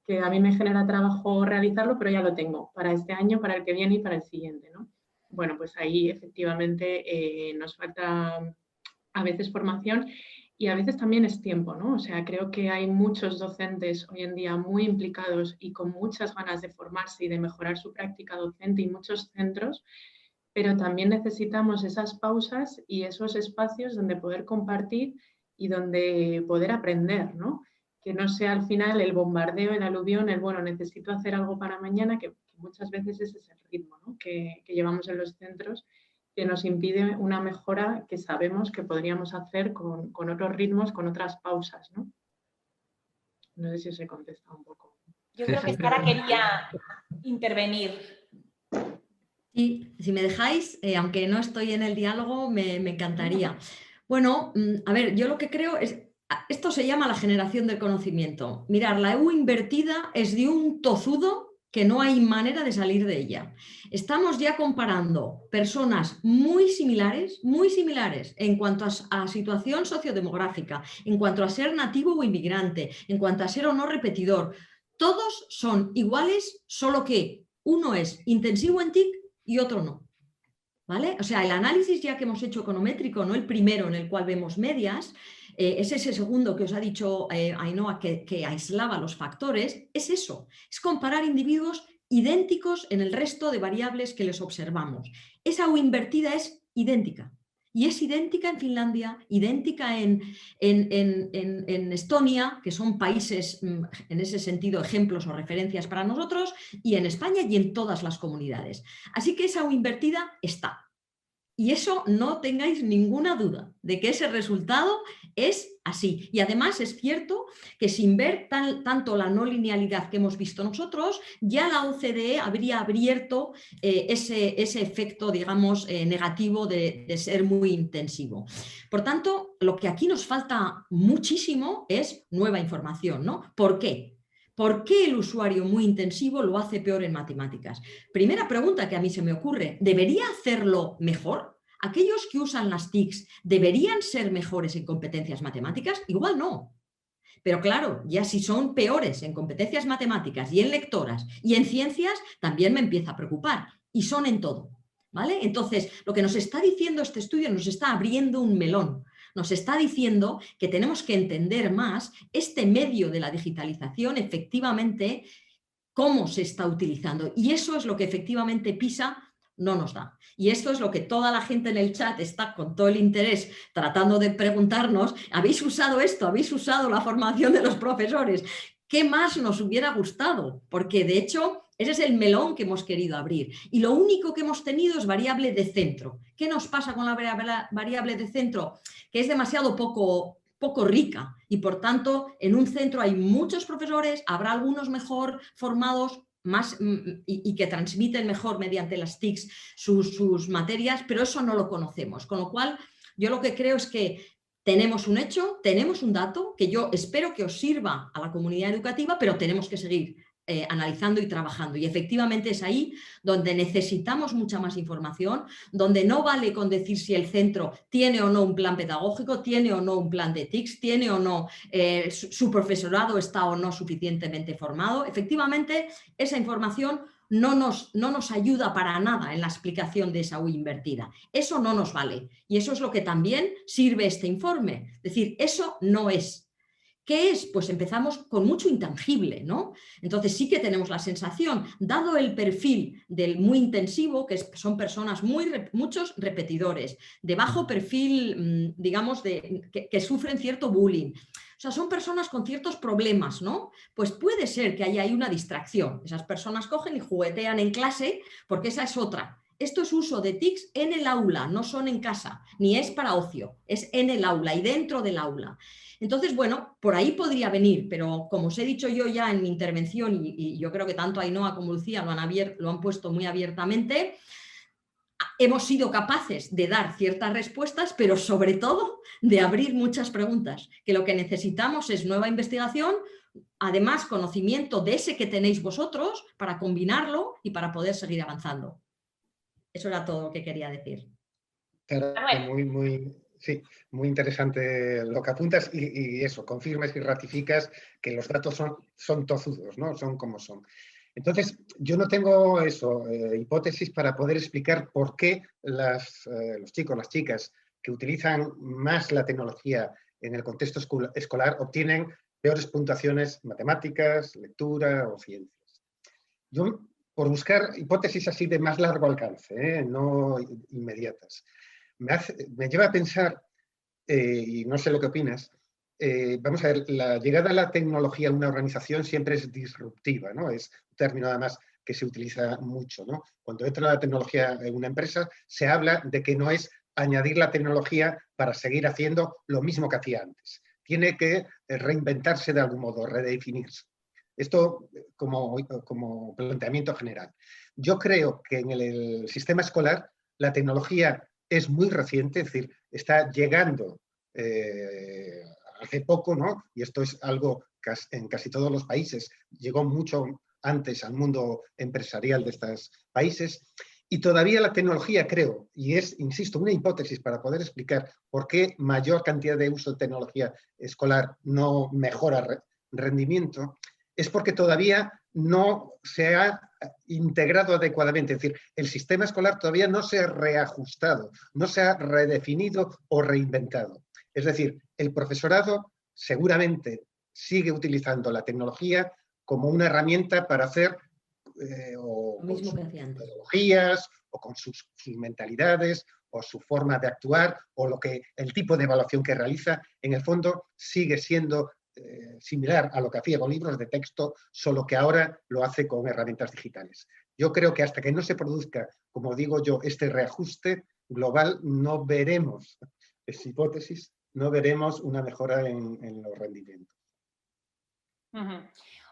que a mí me genera trabajo realizarlo, pero ya lo tengo para este año, para el que viene y para el siguiente, ¿no? Bueno, pues ahí efectivamente nos falta a veces formación, y a veces también es tiempo, ¿no? O sea, creo que hay muchos docentes hoy en día muy implicados y con muchas ganas de formarse y de mejorar su práctica docente, y muchos centros, pero también necesitamos esas pausas y esos espacios donde poder compartir y donde poder aprender, ¿no? Que no sea al final el bombardeo, el aluvión, el bueno, necesito hacer algo para mañana, que muchas veces ese es el ritmo, ¿no?, que llevamos en los centros, que nos impide una mejora que sabemos que podríamos hacer con otros ritmos, con otras pausas, ¿no? No sé si os he contestado un poco. Yo creo que Sara quería intervenir. Sí, si me dejáis, aunque no estoy en el diálogo, me encantaría. Bueno, a ver, yo lo que creo es, esto se llama la generación del conocimiento. Mirar, la EU invertida es de un tozudo que no hay manera de salir de ella. Estamos ya comparando personas muy similares en cuanto a situación sociodemográfica, en cuanto a ser nativo o inmigrante, en cuanto a ser o no repetidor. Todos son iguales, solo que uno es intensivo en TIC y otro no. ¿Vale? O sea, el análisis ya que hemos hecho econométrico, no el primero en el cual vemos medias, es ese segundo que os ha dicho Ainhoa que aislaba los factores, es eso, es comparar individuos idénticos en el resto de variables que les observamos. Esa U invertida es idéntica. Y es idéntica en Finlandia, idéntica en Estonia, que son países, en ese sentido, ejemplos o referencias para nosotros, y en España y en todas las comunidades. Así que esa U invertida está. Y eso no tengáis ninguna duda de que ese resultado es así. Y además es cierto que sin ver tanto la no linealidad que hemos visto nosotros, ya la OCDE habría abierto ese efecto, digamos, negativo de ser muy intensivo. Por tanto, lo que aquí nos falta muchísimo es nueva información, ¿no? ¿Por qué? ¿Por qué el usuario muy intensivo lo hace peor en matemáticas? Primera pregunta que a mí se me ocurre, ¿debería hacerlo mejor? ¿Aquellos que usan las TICs deberían ser mejores en competencias matemáticas? Igual no. Pero claro, ya si son peores en competencias matemáticas y en lectoras y en ciencias, también me empieza a preocupar. Y son en todo. ¿Vale? Entonces, lo que nos está diciendo este estudio nos está abriendo un melón. Nos está diciendo que tenemos que entender más este medio de la digitalización, efectivamente, cómo se está utilizando. Y eso es lo que efectivamente PISA no nos da. Y esto es lo que toda la gente en el chat está con todo el interés tratando de preguntarnos, ¿habéis usado esto? ¿Habéis usado la formación de los profesores? ¿Qué más nos hubiera gustado? Porque de hecho ese es el melón que hemos querido abrir. Y lo único que hemos tenido es variable de centro. ¿Qué nos pasa con la variable de centro? Que es demasiado poco rica y por tanto en un centro hay muchos profesores, habrá algunos mejor formados más, y que transmiten mejor mediante las TICs sus materias, pero eso no lo conocemos. Con lo cual yo lo que creo es que tenemos un hecho, tenemos un dato que yo espero que os sirva a la comunidad educativa, pero tenemos que seguir analizando y trabajando. Y efectivamente es ahí donde necesitamos mucha más información, donde no vale con decir si el centro tiene o no un plan pedagógico, tiene o no un plan de TICs, tiene o no, su profesorado está o no suficientemente formado. Efectivamente, esa información no nos ayuda para nada en la explicación de esa U invertida. Eso no nos vale. Y eso es lo que también sirve este informe. Es decir, eso no es. ¿Qué es? Pues empezamos con mucho intangible, ¿no? Entonces sí que tenemos la sensación, dado el perfil del muy intensivo, que son personas muchos repetidores, de bajo perfil, digamos, que sufren cierto bullying. O sea, son personas con ciertos problemas, ¿no? Pues puede ser que haya ahí una distracción. Esas personas cogen y juguetean en clase, porque esa es otra. Esto es uso de TICs en el aula, no son en casa, ni es para ocio, es en el aula y dentro del aula. Entonces, bueno, por ahí podría venir, pero como os he dicho yo ya en mi intervención, y yo creo que tanto Ainhoa como Lucía lo han puesto muy abiertamente, hemos sido capaces de dar ciertas respuestas, pero sobre todo de abrir muchas preguntas, que lo que necesitamos es nueva investigación, además conocimiento de ese que tenéis vosotros para combinarlo y para poder seguir avanzando. Eso era todo lo que quería decir. Sí, muy interesante lo que apuntas y eso, confirmas y ratificas que los datos son tozudos, ¿no? Son como son. Entonces, yo no tengo hipótesis para poder explicar por qué los chicos, las chicas que utilizan más la tecnología en el contexto escolar obtienen peores puntuaciones en matemáticas, lectura o ciencias. Yo, por buscar hipótesis así de más largo alcance, no inmediatas, me lleva a pensar, y no sé lo que opinas, vamos a ver, la llegada a la tecnología a una organización siempre es disruptiva, ¿no? Es un término además que se utiliza mucho, ¿no? Cuando entra la tecnología en una empresa, se habla de que no es añadir la tecnología para seguir haciendo lo mismo que hacía antes. Tiene que reinventarse de algún modo, redefinirse. Esto como planteamiento general. Yo creo que en el sistema escolar la tecnología es muy reciente, es decir, está llegando hace poco, ¿no? Y esto es algo que en casi todos los países llegó mucho antes al mundo empresarial de estos países. Y todavía la tecnología, creo, y es, insisto, una hipótesis para poder explicar por qué mayor cantidad de uso de tecnología escolar no mejora rendimiento, es porque todavía no se ha integrado adecuadamente. Es decir, el sistema escolar todavía no se ha reajustado, no se ha redefinido o reinventado. Es decir, el profesorado seguramente sigue utilizando la tecnología como una herramienta para hacer o con sus metodologías o con sus mentalidades o su forma de actuar o el tipo de evaluación que realiza, en el fondo sigue siendo similar a lo que hacía con libros de texto, solo que ahora lo hace con herramientas digitales. Yo creo que hasta que no se produzca, como digo yo, este reajuste global, no veremos, es hipótesis, no veremos una mejora en los rendimientos.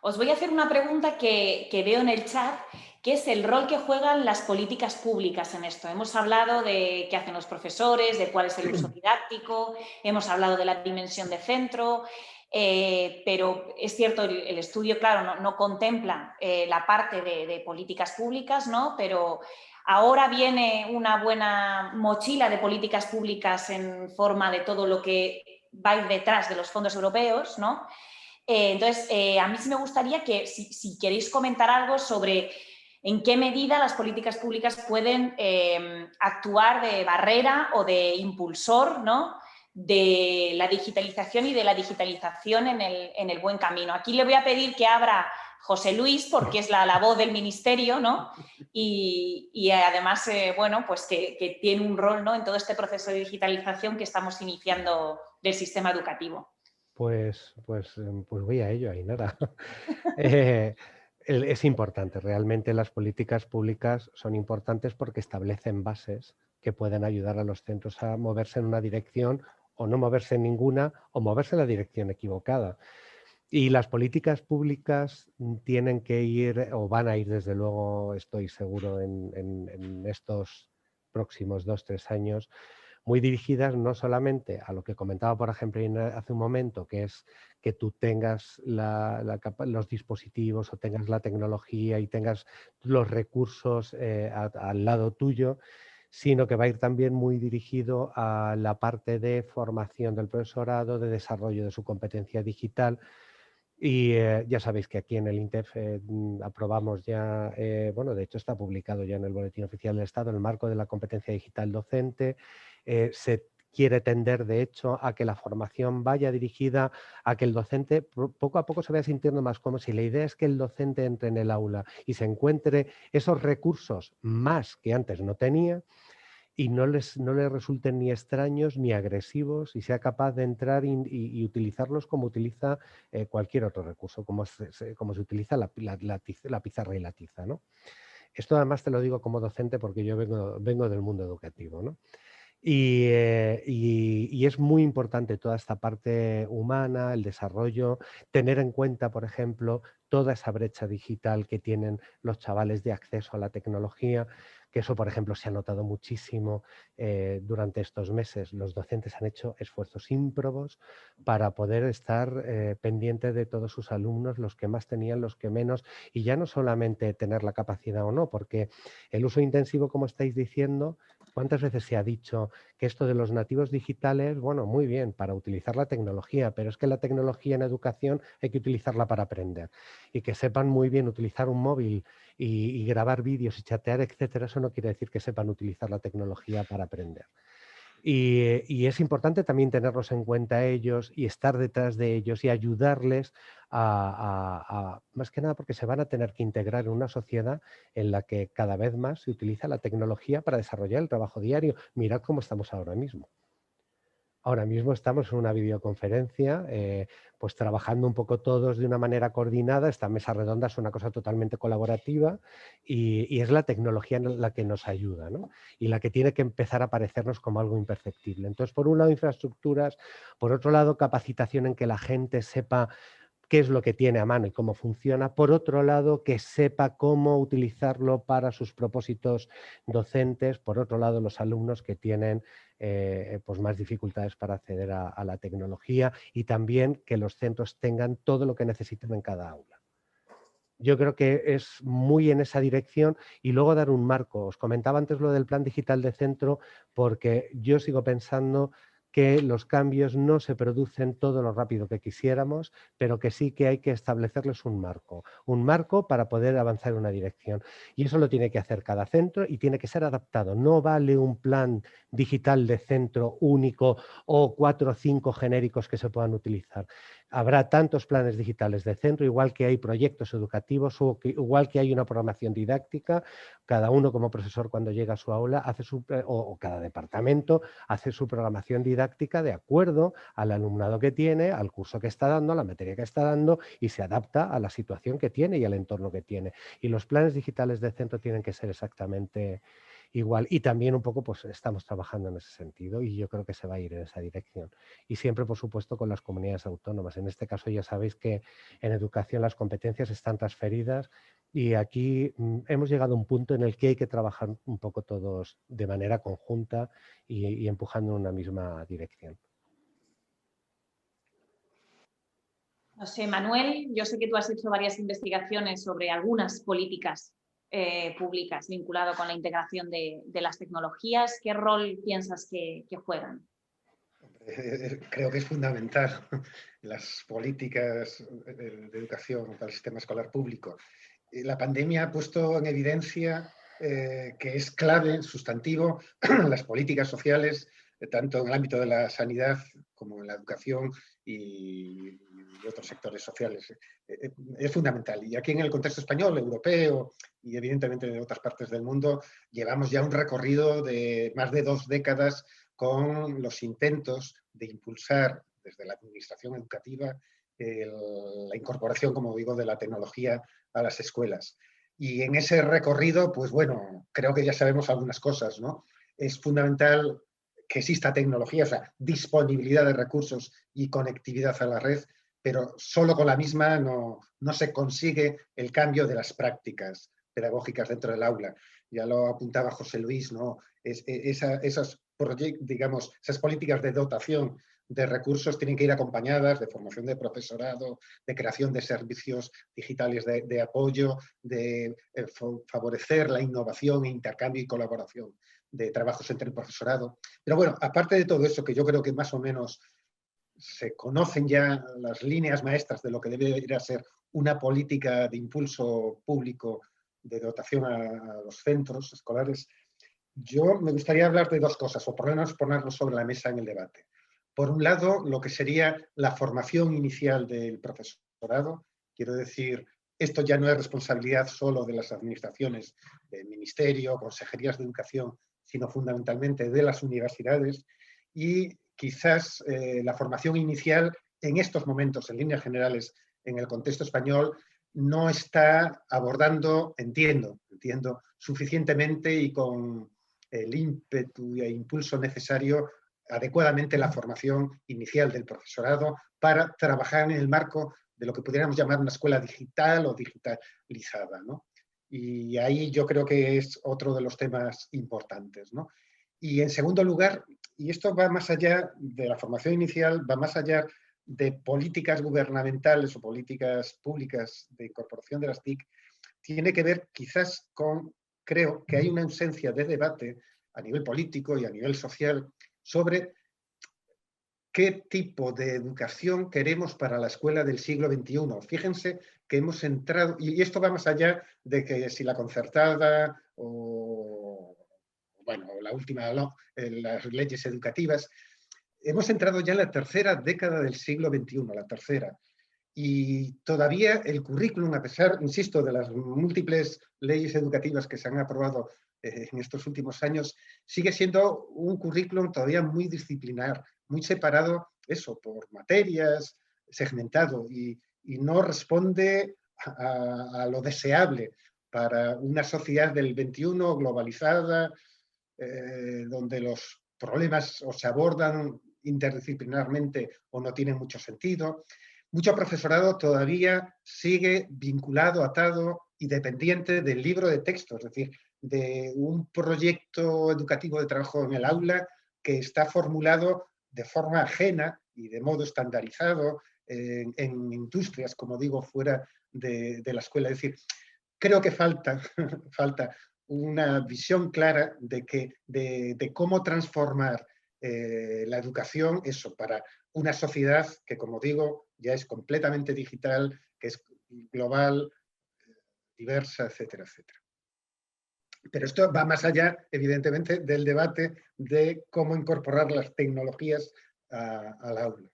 Os voy a hacer una pregunta que veo en el chat, que es el rol que juegan las políticas públicas en esto. Hemos hablado de qué hacen los profesores, de cuál es el uso didáctico, hemos hablado de la dimensión de centro, pero es cierto, el estudio, claro, no contempla la parte de políticas públicas, ¿no? Pero ahora viene una buena mochila de políticas públicas en forma de todo lo que va detrás de los fondos europeos, ¿no? Entonces, a mí sí me gustaría que, si queréis comentar algo sobre en qué medida las políticas públicas pueden actuar de barrera o de impulsor, ¿no?, de la digitalización y de la digitalización en el buen camino. Aquí le voy a pedir que abra José Luis, porque es la voz del ministerio, ¿no? Y además, bueno, pues que tiene un rol, ¿no?, en todo este proceso de digitalización que estamos iniciando del sistema educativo. Pues voy a ello, Ainara. Es importante, realmente las políticas públicas son importantes porque establecen bases que pueden ayudar a los centros a moverse en una dirección o no moverse en ninguna o moverse en la dirección equivocada. Y las políticas públicas tienen que ir, o van a ir desde luego, estoy seguro, en estos próximos 2-3 años, muy dirigidas no solamente a lo que comentaba, por ejemplo, hace un momento, que es que tú tengas los dispositivos o tengas la tecnología y tengas los recursos al lado tuyo, sino que va a ir también muy dirigido a la parte de formación del profesorado, de desarrollo de su competencia digital. Y ya sabéis que aquí en el INTEF aprobamos ya, bueno, de hecho está publicado ya en el Boletín Oficial del Estado, en el marco de la competencia digital docente. Se quiere tender, de hecho, a que la formación vaya dirigida a que el docente poco a poco se vaya sintiendo más cómodo. Si la idea es que el docente entre en el aula y se encuentre esos recursos más que antes no tenía, y no les resulten ni extraños ni agresivos y sea capaz de entrar y utilizarlos como utiliza cualquier otro recurso, como se utiliza la pizarra y la tiza, ¿no? Esto además te lo digo como docente porque yo vengo del mundo educativo, ¿no? Y es muy importante toda esta parte humana, el desarrollo, tener en cuenta, por ejemplo, toda esa brecha digital que tienen los chavales de acceso a la tecnología, que eso, por ejemplo, se ha notado muchísimo durante estos meses. Los docentes han hecho esfuerzos ímprobos para poder estar pendientes de todos sus alumnos, los que más tenían, los que menos, y ya no solamente tener la capacidad o no, porque el uso intensivo, como estáis diciendo, ¿cuántas veces se ha dicho que esto de los nativos digitales, bueno, muy bien, para utilizar la tecnología, pero es que la tecnología en educación hay que utilizarla para aprender? Y que sepan muy bien utilizar un móvil y grabar vídeos y chatear, etcétera, eso no quiere decir que sepan utilizar la tecnología para aprender. Y es importante también tenerlos en cuenta ellos y estar detrás de ellos y ayudarles más que nada porque se van a tener que integrar en una sociedad en la que cada vez más se utiliza la tecnología para desarrollar el trabajo diario. Mirad cómo estamos ahora mismo. Ahora mismo estamos en una videoconferencia, pues trabajando un poco todos de una manera coordinada. Esta mesa redonda es una cosa totalmente colaborativa y es la tecnología la que nos ayuda, ¿no? Y la que tiene que empezar a parecernos como algo imperceptible. Entonces, por un lado, infraestructuras, por otro lado, capacitación en que la gente sepa qué es lo que tiene a mano y cómo funciona. Por otro lado, que sepa cómo utilizarlo para sus propósitos docentes. Por otro lado, los alumnos que tienen pues más dificultades para acceder a la tecnología, y también que los centros tengan todo lo que necesiten en cada aula. Yo creo que es muy en esa dirección, y luego dar un marco. Os comentaba antes lo del plan digital de centro, porque yo sigo pensando que los cambios no se producen todo lo rápido que quisiéramos, pero que sí que hay que establecerles un marco para poder avanzar en una dirección. Y eso lo tiene que hacer cada centro y tiene que ser adaptado. No vale un plan digital de centro único o 4 o 5 genéricos que se puedan utilizar. Habrá tantos planes digitales de centro, igual que hay proyectos educativos, o igual que hay una programación didáctica. Cada uno como profesor, cuando llega a su aula, hace o cada departamento hace su programación didáctica de acuerdo al alumnado que tiene, al curso que está dando, a la materia que está dando, y se adapta a la situación que tiene y al entorno que tiene. Y los planes digitales de centro tienen que ser exactamente igual. Y también un poco pues estamos trabajando en ese sentido, y yo creo que se va a ir en esa dirección. Y siempre, por supuesto, con las comunidades autónomas. En este caso ya sabéis que en educación las competencias están transferidas, y aquí hemos llegado a un punto en el que hay que trabajar un poco todos de manera conjunta y empujando en una misma dirección. No sé, Manuel, yo sé que tú has hecho varias investigaciones sobre algunas políticas públicas vinculadas con la integración de las tecnologías. ¿Qué rol piensas que juegan? Creo que es fundamental las políticas de educación para el sistema escolar público. La pandemia ha puesto en evidencia que es clave, sustantivo, las políticas sociales, tanto en el ámbito de la sanidad como en la educación y otros sectores sociales. Es fundamental. Y aquí en el contexto español, europeo y evidentemente de otras partes del mundo, llevamos ya un recorrido de más de 2 décadas con los intentos de impulsar desde la administración educativa la incorporación, como digo, de la tecnología a las escuelas. Y en ese recorrido, pues bueno, creo que ya sabemos algunas cosas, ¿no? Es fundamental que exista tecnología, o sea, disponibilidad de recursos y conectividad a la red, pero solo con la misma no se consigue el cambio de las prácticas pedagógicas dentro del aula. Ya lo apuntaba José Luis, ¿no? Esas políticas de dotación de recursos tienen que ir acompañadas de formación de profesorado, de creación de servicios digitales de apoyo, de favorecer la innovación, intercambio y colaboración de trabajos entre el profesorado. Pero bueno, aparte de todo eso, que yo creo que más o menos se conocen ya las líneas maestras de lo que debe ir a ser una política de impulso público de dotación a los centros escolares, yo me gustaría hablar de 2 cosas, o por lo menos ponerlo sobre la mesa en el debate. Por un lado, lo que sería la formación inicial del profesorado. Quiero decir, esto ya no es responsabilidad solo de las administraciones, del ministerio, consejerías de educación, sino fundamentalmente de las universidades. Y quizás la formación inicial en estos momentos, en líneas generales, en el contexto español, no está abordando, entiendo, suficientemente y con el ímpetu e impulso necesario adecuadamente la formación inicial del profesorado para trabajar en el marco de lo que pudiéramos llamar una escuela digital o digitalizada, ¿no? Y ahí yo creo que es otro de los temas importantes, ¿no? Y en segundo lugar, y esto va más allá de la formación inicial, va más allá de políticas gubernamentales o políticas públicas de incorporación de las TIC, tiene que ver quizás con, creo que hay una ausencia de debate a nivel político y a nivel social sobre qué tipo de educación queremos para la escuela del siglo XXI. Fíjense que hemos entrado, y esto va más allá de que si la concertada o, bueno, la última, no, las leyes educativas, hemos entrado ya en la 3ª década del siglo XXI, la 3ª. Y todavía el currículum, a pesar, insisto, de las múltiples leyes educativas que se han aprobado en estos últimos años, sigue siendo un currículum todavía muy disciplinar, muy separado, eso, por materias, segmentado, y no responde a lo deseable para una sociedad del XXI globalizada, donde los problemas o se abordan interdisciplinarmente o no tienen mucho sentido. mucho profesorado todavía sigue vinculado, atado y dependiente del libro de texto, es decir, de un proyecto educativo de trabajo en el aula que está formulado de forma ajena y de modo estandarizado en industrias, como digo, fuera de la escuela. Es decir, creo que falta una visión clara de cómo transformar la educación, eso, para una sociedad que, como digo, ya es completamente digital, que es global, diversa, etcétera, etcétera. Pero esto va más allá, evidentemente, del debate de cómo incorporar las tecnologías al aula.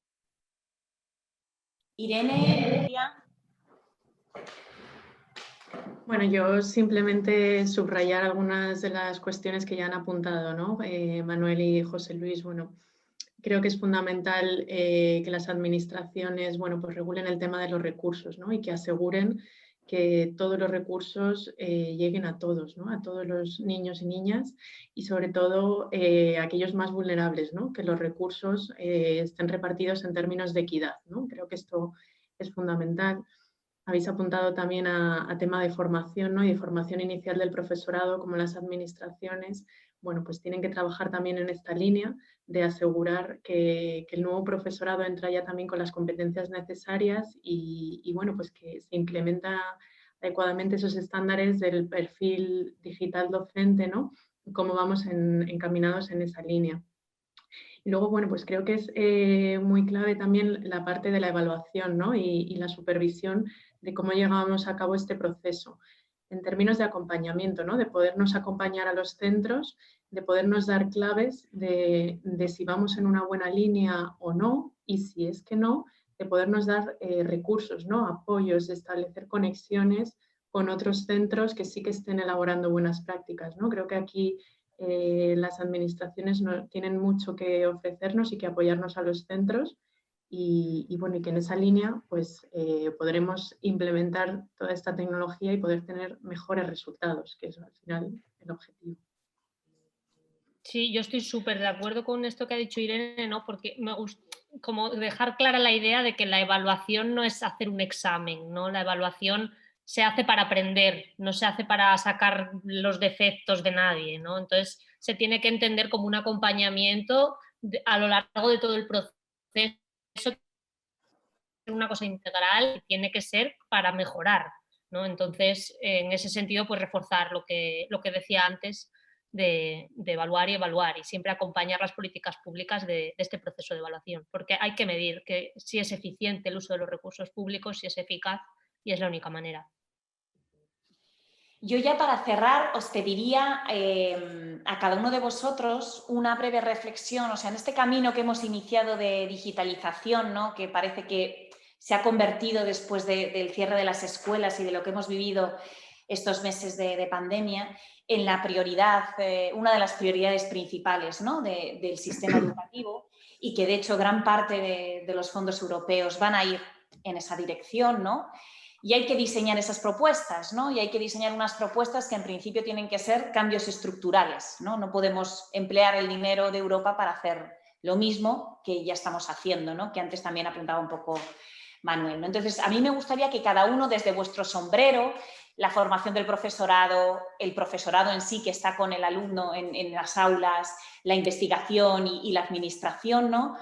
Irene, Bueno, yo simplemente subrayar algunas de las cuestiones que ya han apuntado, ¿no? Manuel y José Luis. Bueno, creo que es fundamental que las administraciones, bueno, pues regulen el tema de los recursos, ¿no? Y que aseguren que todos los recursos lleguen a todos, ¿no? A todos los niños y niñas y sobre todo a aquellos más vulnerables, ¿no? Que los recursos estén repartidos en términos de equidad, ¿no? Creo que esto es fundamental. Habéis apuntado también a tema de formación, ¿no? Y de formación inicial del profesorado, como las administraciones, bueno, pues tienen que trabajar también en esta línea de asegurar que el nuevo profesorado entra ya también con las competencias necesarias y bueno, pues que se implementa adecuadamente esos estándares del perfil digital docente, ¿no? Cómo vamos encaminados en esa línea. Y luego, bueno, pues creo que es muy clave también la parte de la evaluación, ¿no? y la supervisión de cómo llevamos a cabo este proceso en términos de acompañamiento, ¿no? De podernos acompañar a los centros, de podernos dar claves de si vamos en una buena línea o no, y si es que no, de podernos dar recursos, ¿no? Apoyos, de establecer conexiones con otros centros que sí que estén elaborando buenas prácticas, ¿no? Creo que aquí las administraciones tienen mucho que ofrecernos y que apoyarnos a los centros y bueno, y que en esa línea pues podremos implementar toda esta tecnología y poder tener mejores resultados, que es al final el objetivo. Sí, yo estoy súper de acuerdo con esto que ha dicho Irene, ¿no? Porque me gusta como dejar clara la idea de que la evaluación no es hacer un examen, ¿no? La evaluación se hace para aprender, no se hace para sacar los defectos de nadie, ¿no? Entonces se tiene que entender como un acompañamiento a lo largo de todo el proceso, una cosa integral que tiene que ser para mejorar, ¿no? Entonces, en ese sentido, pues reforzar lo que decía antes de evaluar y siempre acompañar las políticas públicas de este proceso de evaluación, porque hay que medir que si es eficiente el uso de los recursos públicos, si es eficaz y es la única manera. Yo ya para cerrar os pediría a cada uno de vosotros una breve reflexión, o sea, en este camino que hemos iniciado de digitalización, ¿no? Que parece que se ha convertido después del cierre de las escuelas y de lo que hemos vivido estos meses de pandemia, en la prioridad, una de las prioridades principales, ¿no? del sistema educativo y que de hecho gran parte de los fondos europeos van a ir en esa dirección, ¿no? Y hay que diseñar esas propuestas, ¿no? Y hay que diseñar unas propuestas que en principio tienen que ser cambios estructurales, ¿no? No podemos emplear el dinero de Europa para hacer lo mismo que ya estamos haciendo, ¿no? Que antes también apuntaba un poco Manuel, ¿no? Entonces, a mí me gustaría que cada uno desde vuestro sombrero, la formación del profesorado, el profesorado en sí que está con el alumno en las aulas, la investigación y la administración, ¿no?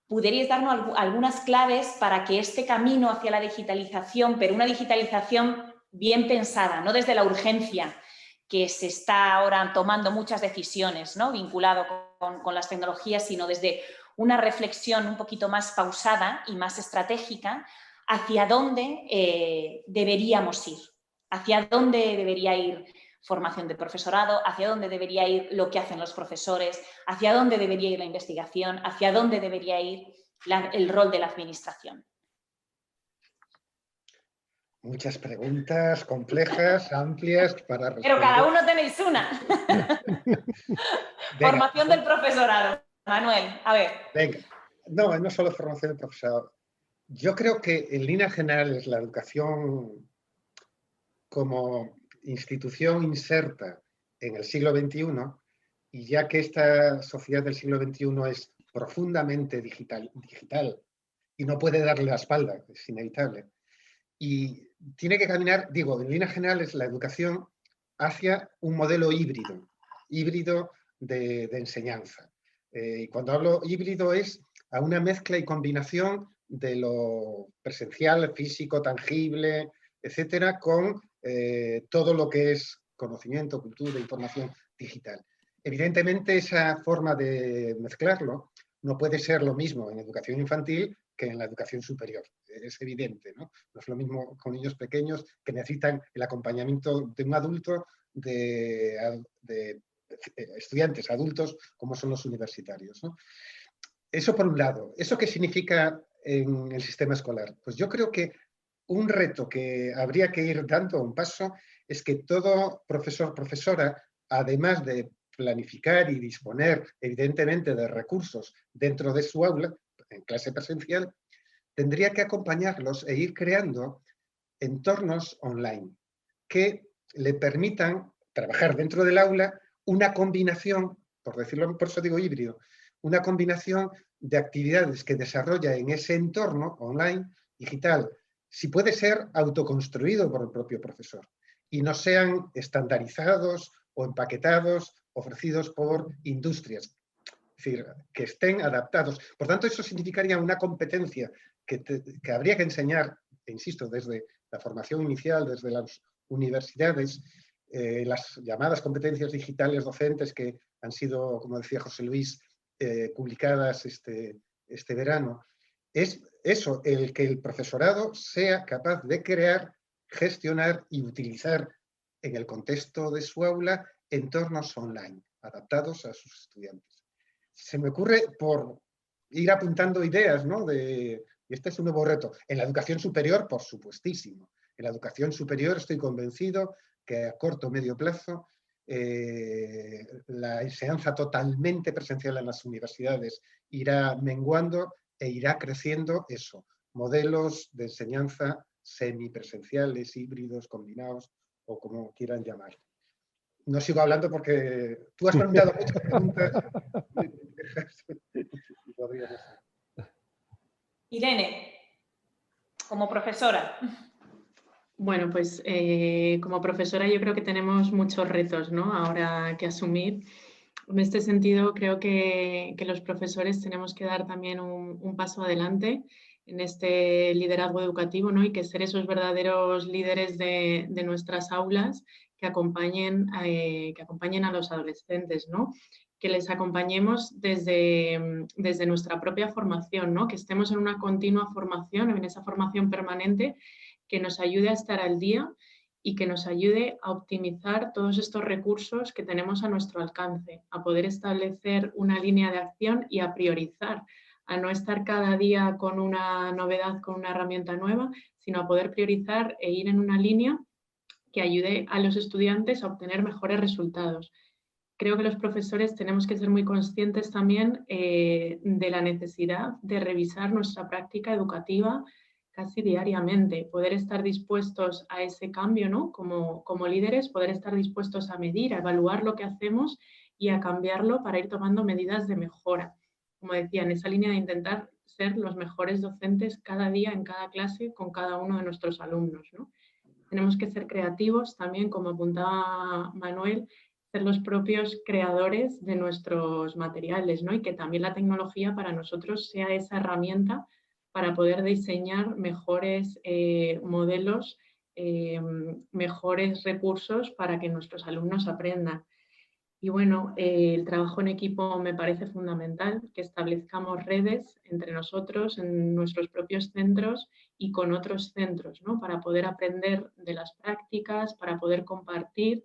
Pudierais darnos algunas claves para que este camino hacia la digitalización, pero una digitalización bien pensada, no desde la urgencia que se está ahora tomando muchas decisiones, ¿no? Vinculado con las tecnologías, sino desde una reflexión un poquito más pausada y más estratégica hacia dónde deberíamos ir, hacia dónde debería ir formación de profesorado, hacia dónde debería ir lo que hacen los profesores, hacia dónde debería ir la investigación, hacia dónde debería ir el rol de la administración. Muchas preguntas complejas, amplias para responder. Pero cada uno tenéis una. Formación del profesorado. Manuel, a ver. Venga. No solo formación del profesorado. Yo creo que en líneas generales la educación como institución inserta en el siglo XXI, y ya que esta sociedad del siglo XXI es profundamente digital y no puede darle la espalda, es inevitable. Y tiene que caminar, digo, en líneas generales, la educación hacia un modelo híbrido de enseñanza. Y cuando hablo híbrido es a una mezcla y combinación de lo presencial, físico, tangible, etcétera, con todo lo que es conocimiento, cultura, información digital. Evidentemente, esa forma de mezclarlo no puede ser lo mismo en educación infantil que en la educación superior. Es evidente, ¿no? No es lo mismo con niños pequeños que necesitan el acompañamiento de un adulto, de estudiantes adultos como son los universitarios, ¿no? Eso por un lado. ¿Eso qué significa en el sistema escolar? Pues yo creo que un reto que habría que ir dando un paso es que todo profesor, profesora, además de planificar y disponer evidentemente de recursos dentro de su aula, en clase presencial, tendría que acompañarlos e ir creando entornos online que le permitan trabajar dentro del aula una combinación, por decirlo, por eso digo híbrido, una combinación de actividades que desarrolla en ese entorno online, digital, si puede ser autoconstruido por el propio profesor y no sean estandarizados o empaquetados, ofrecidos por industrias, es decir, que estén adaptados. Por tanto, eso significaría una competencia que habría que enseñar, insisto, desde la formación inicial, desde las universidades, las llamadas competencias digitales docentes que han sido, como decía José Luis, publicadas este verano, es eso, el que el profesorado sea capaz de crear, gestionar y utilizar en el contexto de su aula entornos online, adaptados a sus estudiantes. Se me ocurre por ir apuntando ideas, ¿no? Y este es un nuevo reto. En la educación superior, por supuestísimo. En la educación superior estoy convencido que a corto o medio plazo la enseñanza totalmente presencial en las universidades irá menguando e irá creciendo eso, modelos de enseñanza semipresenciales, híbridos, combinados o como quieran llamar. No sigo hablando porque tú has preguntado muchas preguntas. Irene, como profesora. Bueno, pues como profesora yo creo que tenemos muchos retos, ¿no? Ahora que asumir. En este sentido, creo que los profesores tenemos que dar también un paso adelante en este liderazgo educativo, ¿no? Y que ser esos verdaderos líderes de nuestras aulas que acompañen a los adolescentes, ¿no? Que les acompañemos desde nuestra propia formación, ¿no? Que estemos en una continua formación, en esa formación permanente que nos ayude a estar al día y que nos ayude a optimizar todos estos recursos que tenemos a nuestro alcance, a poder establecer una línea de acción y a priorizar, a no estar cada día con una novedad, con una herramienta nueva, sino a poder priorizar e ir en una línea que ayude a los estudiantes a obtener mejores resultados. Creo que los profesores tenemos que ser muy conscientes también de la necesidad de revisar nuestra práctica educativa casi diariamente, poder estar dispuestos a ese cambio, ¿no? Como líderes, poder estar dispuestos a medir, a evaluar lo que hacemos y a cambiarlo para ir tomando medidas de mejora. Como decía, en esa línea de intentar ser los mejores docentes cada día en cada clase con cada uno de nuestros alumnos, ¿no? Tenemos que ser creativos también, como apuntaba Manuel, ser los propios creadores de nuestros materiales, ¿no? Y que también la tecnología para nosotros sea esa herramienta para poder diseñar mejores modelos, mejores recursos para que nuestros alumnos aprendan. Y bueno, el trabajo en equipo me parece fundamental, que establezcamos redes entre nosotros, en nuestros propios centros y con otros centros, ¿no? Para poder aprender de las prácticas, para poder compartir.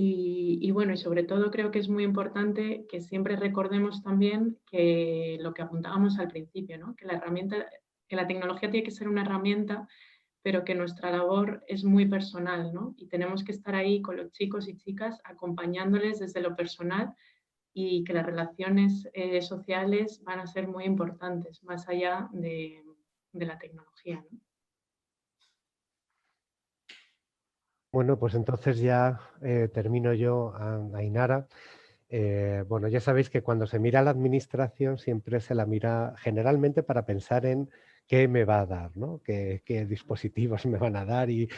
Y bueno, y sobre todo creo que es muy importante que siempre recordemos también que lo que apuntábamos al principio, ¿no? Que la tecnología tiene que ser una herramienta, pero que nuestra labor es muy personal, ¿no? Y tenemos que estar ahí con los chicos y chicas acompañándoles desde lo personal y que las relaciones sociales van a ser muy importantes, más allá de la tecnología, ¿no? Bueno, pues entonces ya termino yo, Ainara. Bueno, ya sabéis que cuando se mira la administración siempre se la mira generalmente para pensar en qué me va a dar, ¿no? Qué dispositivos me van a dar y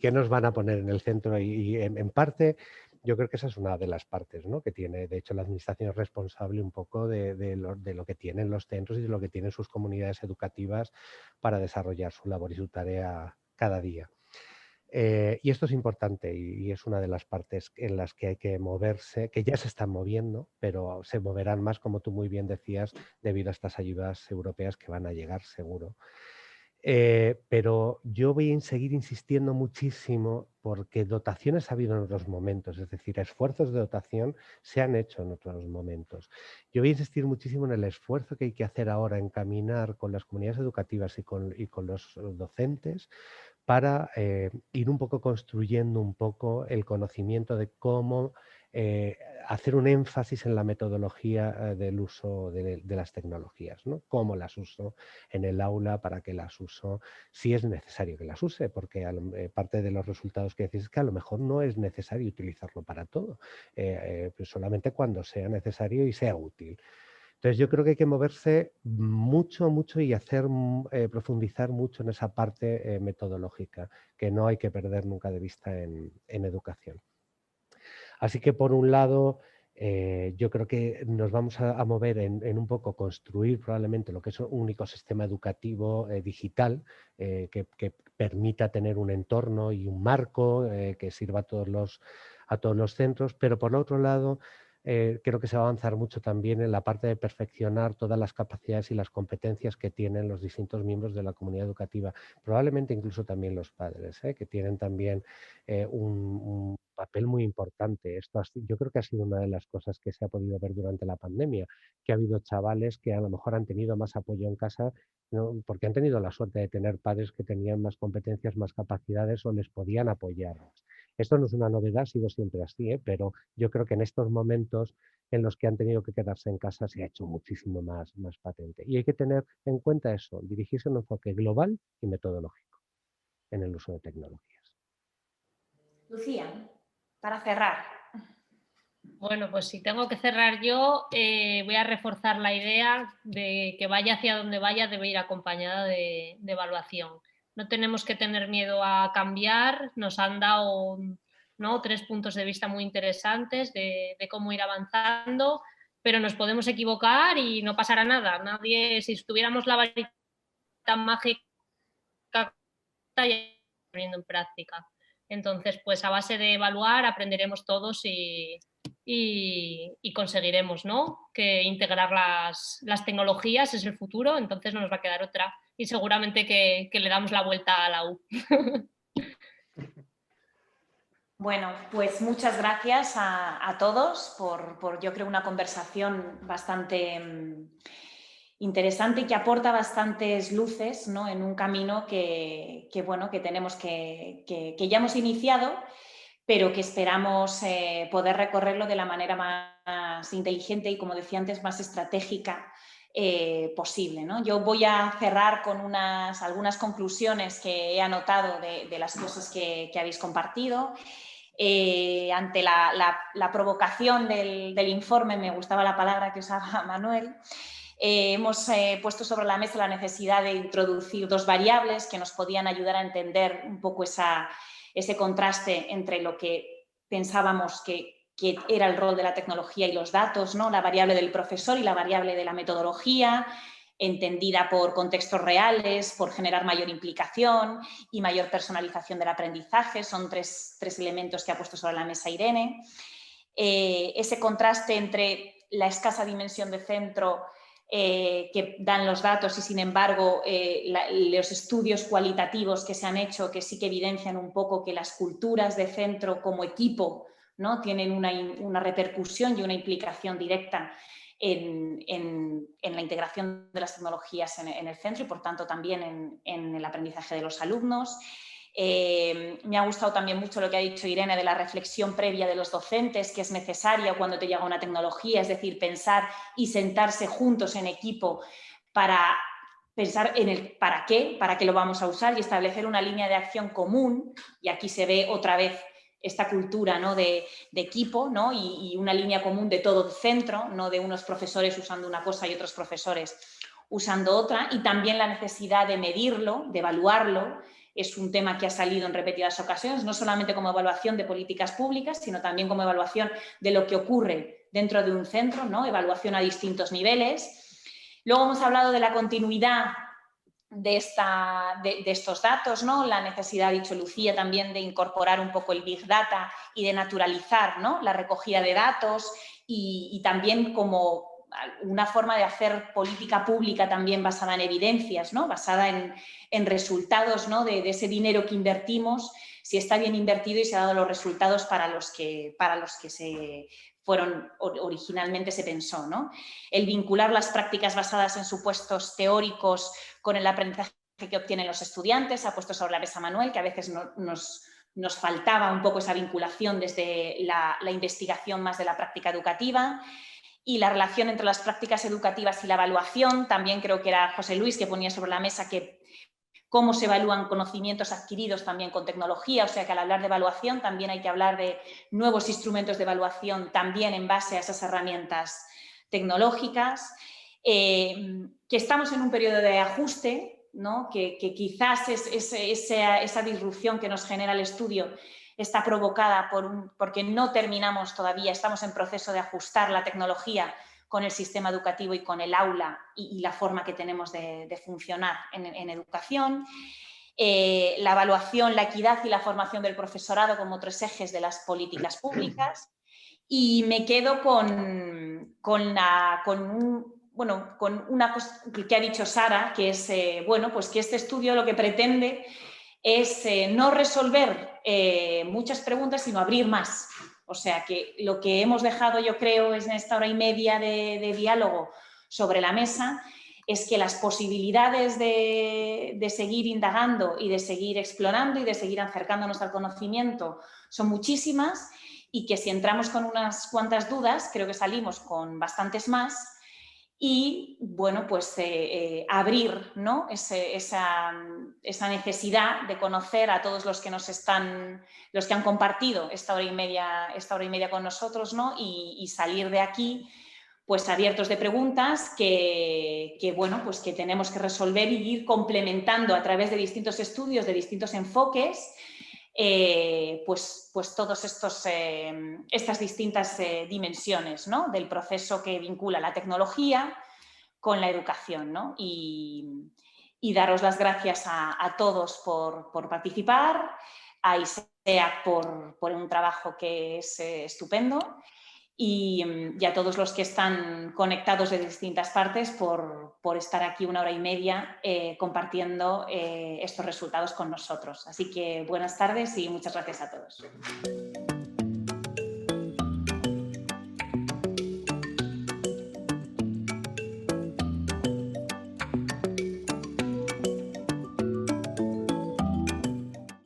qué nos van a poner en el centro. Y en parte, yo creo que esa es una de las partes, ¿no? Que tiene, de hecho, la administración es responsable un poco de lo que tienen los centros y de lo que tienen sus comunidades educativas para desarrollar su labor y su tarea cada día. Y esto es importante y es una de las partes en las que hay que moverse, que ya se están moviendo, pero se moverán más, como tú muy bien decías, debido a estas ayudas europeas que van a llegar seguro. Pero yo voy a seguir insistiendo muchísimo porque dotaciones ha habido en otros momentos, es decir, esfuerzos de dotación se han hecho en otros momentos. Yo voy a insistir muchísimo en el esfuerzo que hay que hacer ahora en caminar con las comunidades educativas y con los docentes para ir un poco construyendo un poco el conocimiento de cómo hacer un énfasis en la metodología del uso de las tecnologías, ¿no? Cómo las uso en el aula, para qué las uso, si es necesario que las use, porque parte de los resultados que decís es que a lo mejor no es necesario utilizarlo para todo, pues solamente cuando sea necesario y sea útil. Entonces yo creo que hay que moverse mucho, mucho y profundizar mucho en esa parte metodológica, que no hay que perder nunca de vista en educación. Así que por un lado, yo creo que nos vamos a mover en un poco construir probablemente lo que es un ecosistema educativo digital que permita tener un entorno y un marco que sirva a todos los centros, pero por otro lado, creo que se va a avanzar mucho también en la parte de perfeccionar todas las capacidades y las competencias que tienen los distintos miembros de la comunidad educativa, probablemente incluso también los padres, que tienen también un papel muy importante. Yo creo que ha sido una de las cosas que se ha podido ver durante la pandemia, que ha habido chavales que a lo mejor han tenido más apoyo en casa, ¿no? Porque han tenido la suerte de tener padres que tenían más competencias, más capacidades o les podían apoyar más. Esto no es una novedad, ha sido siempre así, pero yo creo que en estos momentos en los que han tenido que quedarse en casa se ha hecho muchísimo más patente. Y hay que tener en cuenta eso, dirigirse a un enfoque global y metodológico en el uso de tecnologías. Lucía, para cerrar. Bueno, pues si tengo que cerrar yo, voy a reforzar la idea de que vaya hacia donde vaya debe ir acompañada de evaluación. No tenemos que tener miedo a cambiar, nos han dado, ¿no?, 3 puntos de vista muy interesantes de cómo ir avanzando, pero nos podemos equivocar y no pasará nada. Nadie, si tuviéramos la varita mágica, estaría poniendo en práctica. Entonces, pues a base de evaluar aprenderemos todos y conseguiremos, ¿no?, que integrar las tecnologías es el futuro, entonces no nos va a quedar otra y seguramente que le damos la vuelta a la U. Bueno, pues muchas gracias a todos por yo creo una conversación bastante interesante y que aporta bastantes luces, ¿no?, en un camino que tenemos que ya hemos iniciado, pero que esperamos poder recorrerlo de la manera más inteligente y, como decía antes, más estratégica posible, ¿no? Yo voy a cerrar con algunas conclusiones que he anotado de las cosas que habéis compartido. Ante la provocación del informe, me gustaba la palabra que usaba Manuel, hemos puesto sobre la mesa la necesidad de introducir 2 variables que nos podían ayudar a entender un poco ese contraste entre lo que pensábamos que era el rol de la tecnología y los datos, ¿no? La variable del profesor y la variable de la metodología, entendida por contextos reales, por generar mayor implicación y mayor personalización del aprendizaje. Son tres elementos que ha puesto sobre la mesa Irene. Ese contraste entre la escasa dimensión de centro que dan los datos y, sin embargo, los estudios cualitativos que se han hecho, que sí que evidencian un poco que las culturas de centro como equipo, ¿no?, tienen una repercusión y una implicación directa en la integración de las tecnologías en el centro y, por tanto, también en el aprendizaje de los alumnos. Me ha gustado también mucho lo que ha dicho Irene de la reflexión previa de los docentes, que es necesaria cuando te llega una tecnología, es decir, pensar y sentarse juntos en equipo para pensar en el para qué lo vamos a usar y establecer una línea de acción común. Y aquí se ve otra vez esta cultura, ¿no?, de equipo, ¿no?, y una línea común de todo el centro, no de unos profesores usando una cosa y otros profesores usando otra, y también la necesidad de medirlo, de evaluarlo. Es un tema que ha salido en repetidas ocasiones, no solamente como evaluación de políticas públicas, sino también como evaluación de lo que ocurre dentro de un centro, ¿no?, evaluación a distintos niveles. Luego hemos hablado de la continuidad de estos datos, ¿no?, la necesidad, ha dicho Lucía, también de incorporar un poco el Big Data y de naturalizar, ¿no?, la recogida de datos y también como una forma de hacer política pública también basada en evidencias, ¿no?, basada en resultados, ¿no?, de ese dinero que invertimos, si está bien invertido y se han dado los resultados para los que originalmente se pensó, ¿no? El vincular las prácticas basadas en supuestos teóricos con el aprendizaje que obtienen los estudiantes, ha puesto sobre la mesa Manuel, que a veces nos faltaba un poco esa vinculación desde la investigación más de la práctica educativa. Y la relación entre las prácticas educativas y la evaluación, también creo que era José Luis que ponía sobre la mesa que cómo se evalúan conocimientos adquiridos también con tecnología, o sea que al hablar de evaluación también hay que hablar de nuevos instrumentos de evaluación también en base a esas herramientas tecnológicas, que estamos en un periodo de ajuste, ¿no?, que quizás esa disrupción que nos genera el estudio está provocada porque no terminamos todavía, estamos en proceso de ajustar la tecnología con el sistema educativo y con el aula y la forma que tenemos de funcionar en educación. La evaluación, la equidad y la formación del profesorado como 3 ejes de las políticas públicas. Y me quedo con una cosa que ha dicho Sara, que es pues que este estudio lo que pretende es no resolver muchas preguntas, sino abrir más. O sea que lo que hemos dejado, yo creo, es en esta hora y media de diálogo sobre la mesa, es que las posibilidades de seguir indagando y de seguir explorando y de seguir acercándonos al conocimiento son muchísimas y que si entramos con unas cuantas dudas, creo que salimos con bastantes más. Y, bueno, pues abrir, ¿no?, esa necesidad de conocer a todos los que han compartido esta hora y media con nosotros, ¿no?, y salir de aquí pues abiertos de preguntas que tenemos que resolver y ir complementando a través de distintos estudios, de distintos enfoques, pues todas estas distintas dimensiones, ¿no?, del proceso que vincula la tecnología con la educación, ¿no? Y daros las gracias a todos por participar, a ISEAC por un trabajo que es estupendo y a todos los que están conectados de distintas partes por estar aquí 1 hora y media compartiendo estos resultados con nosotros. Así que buenas tardes y muchas gracias a todos.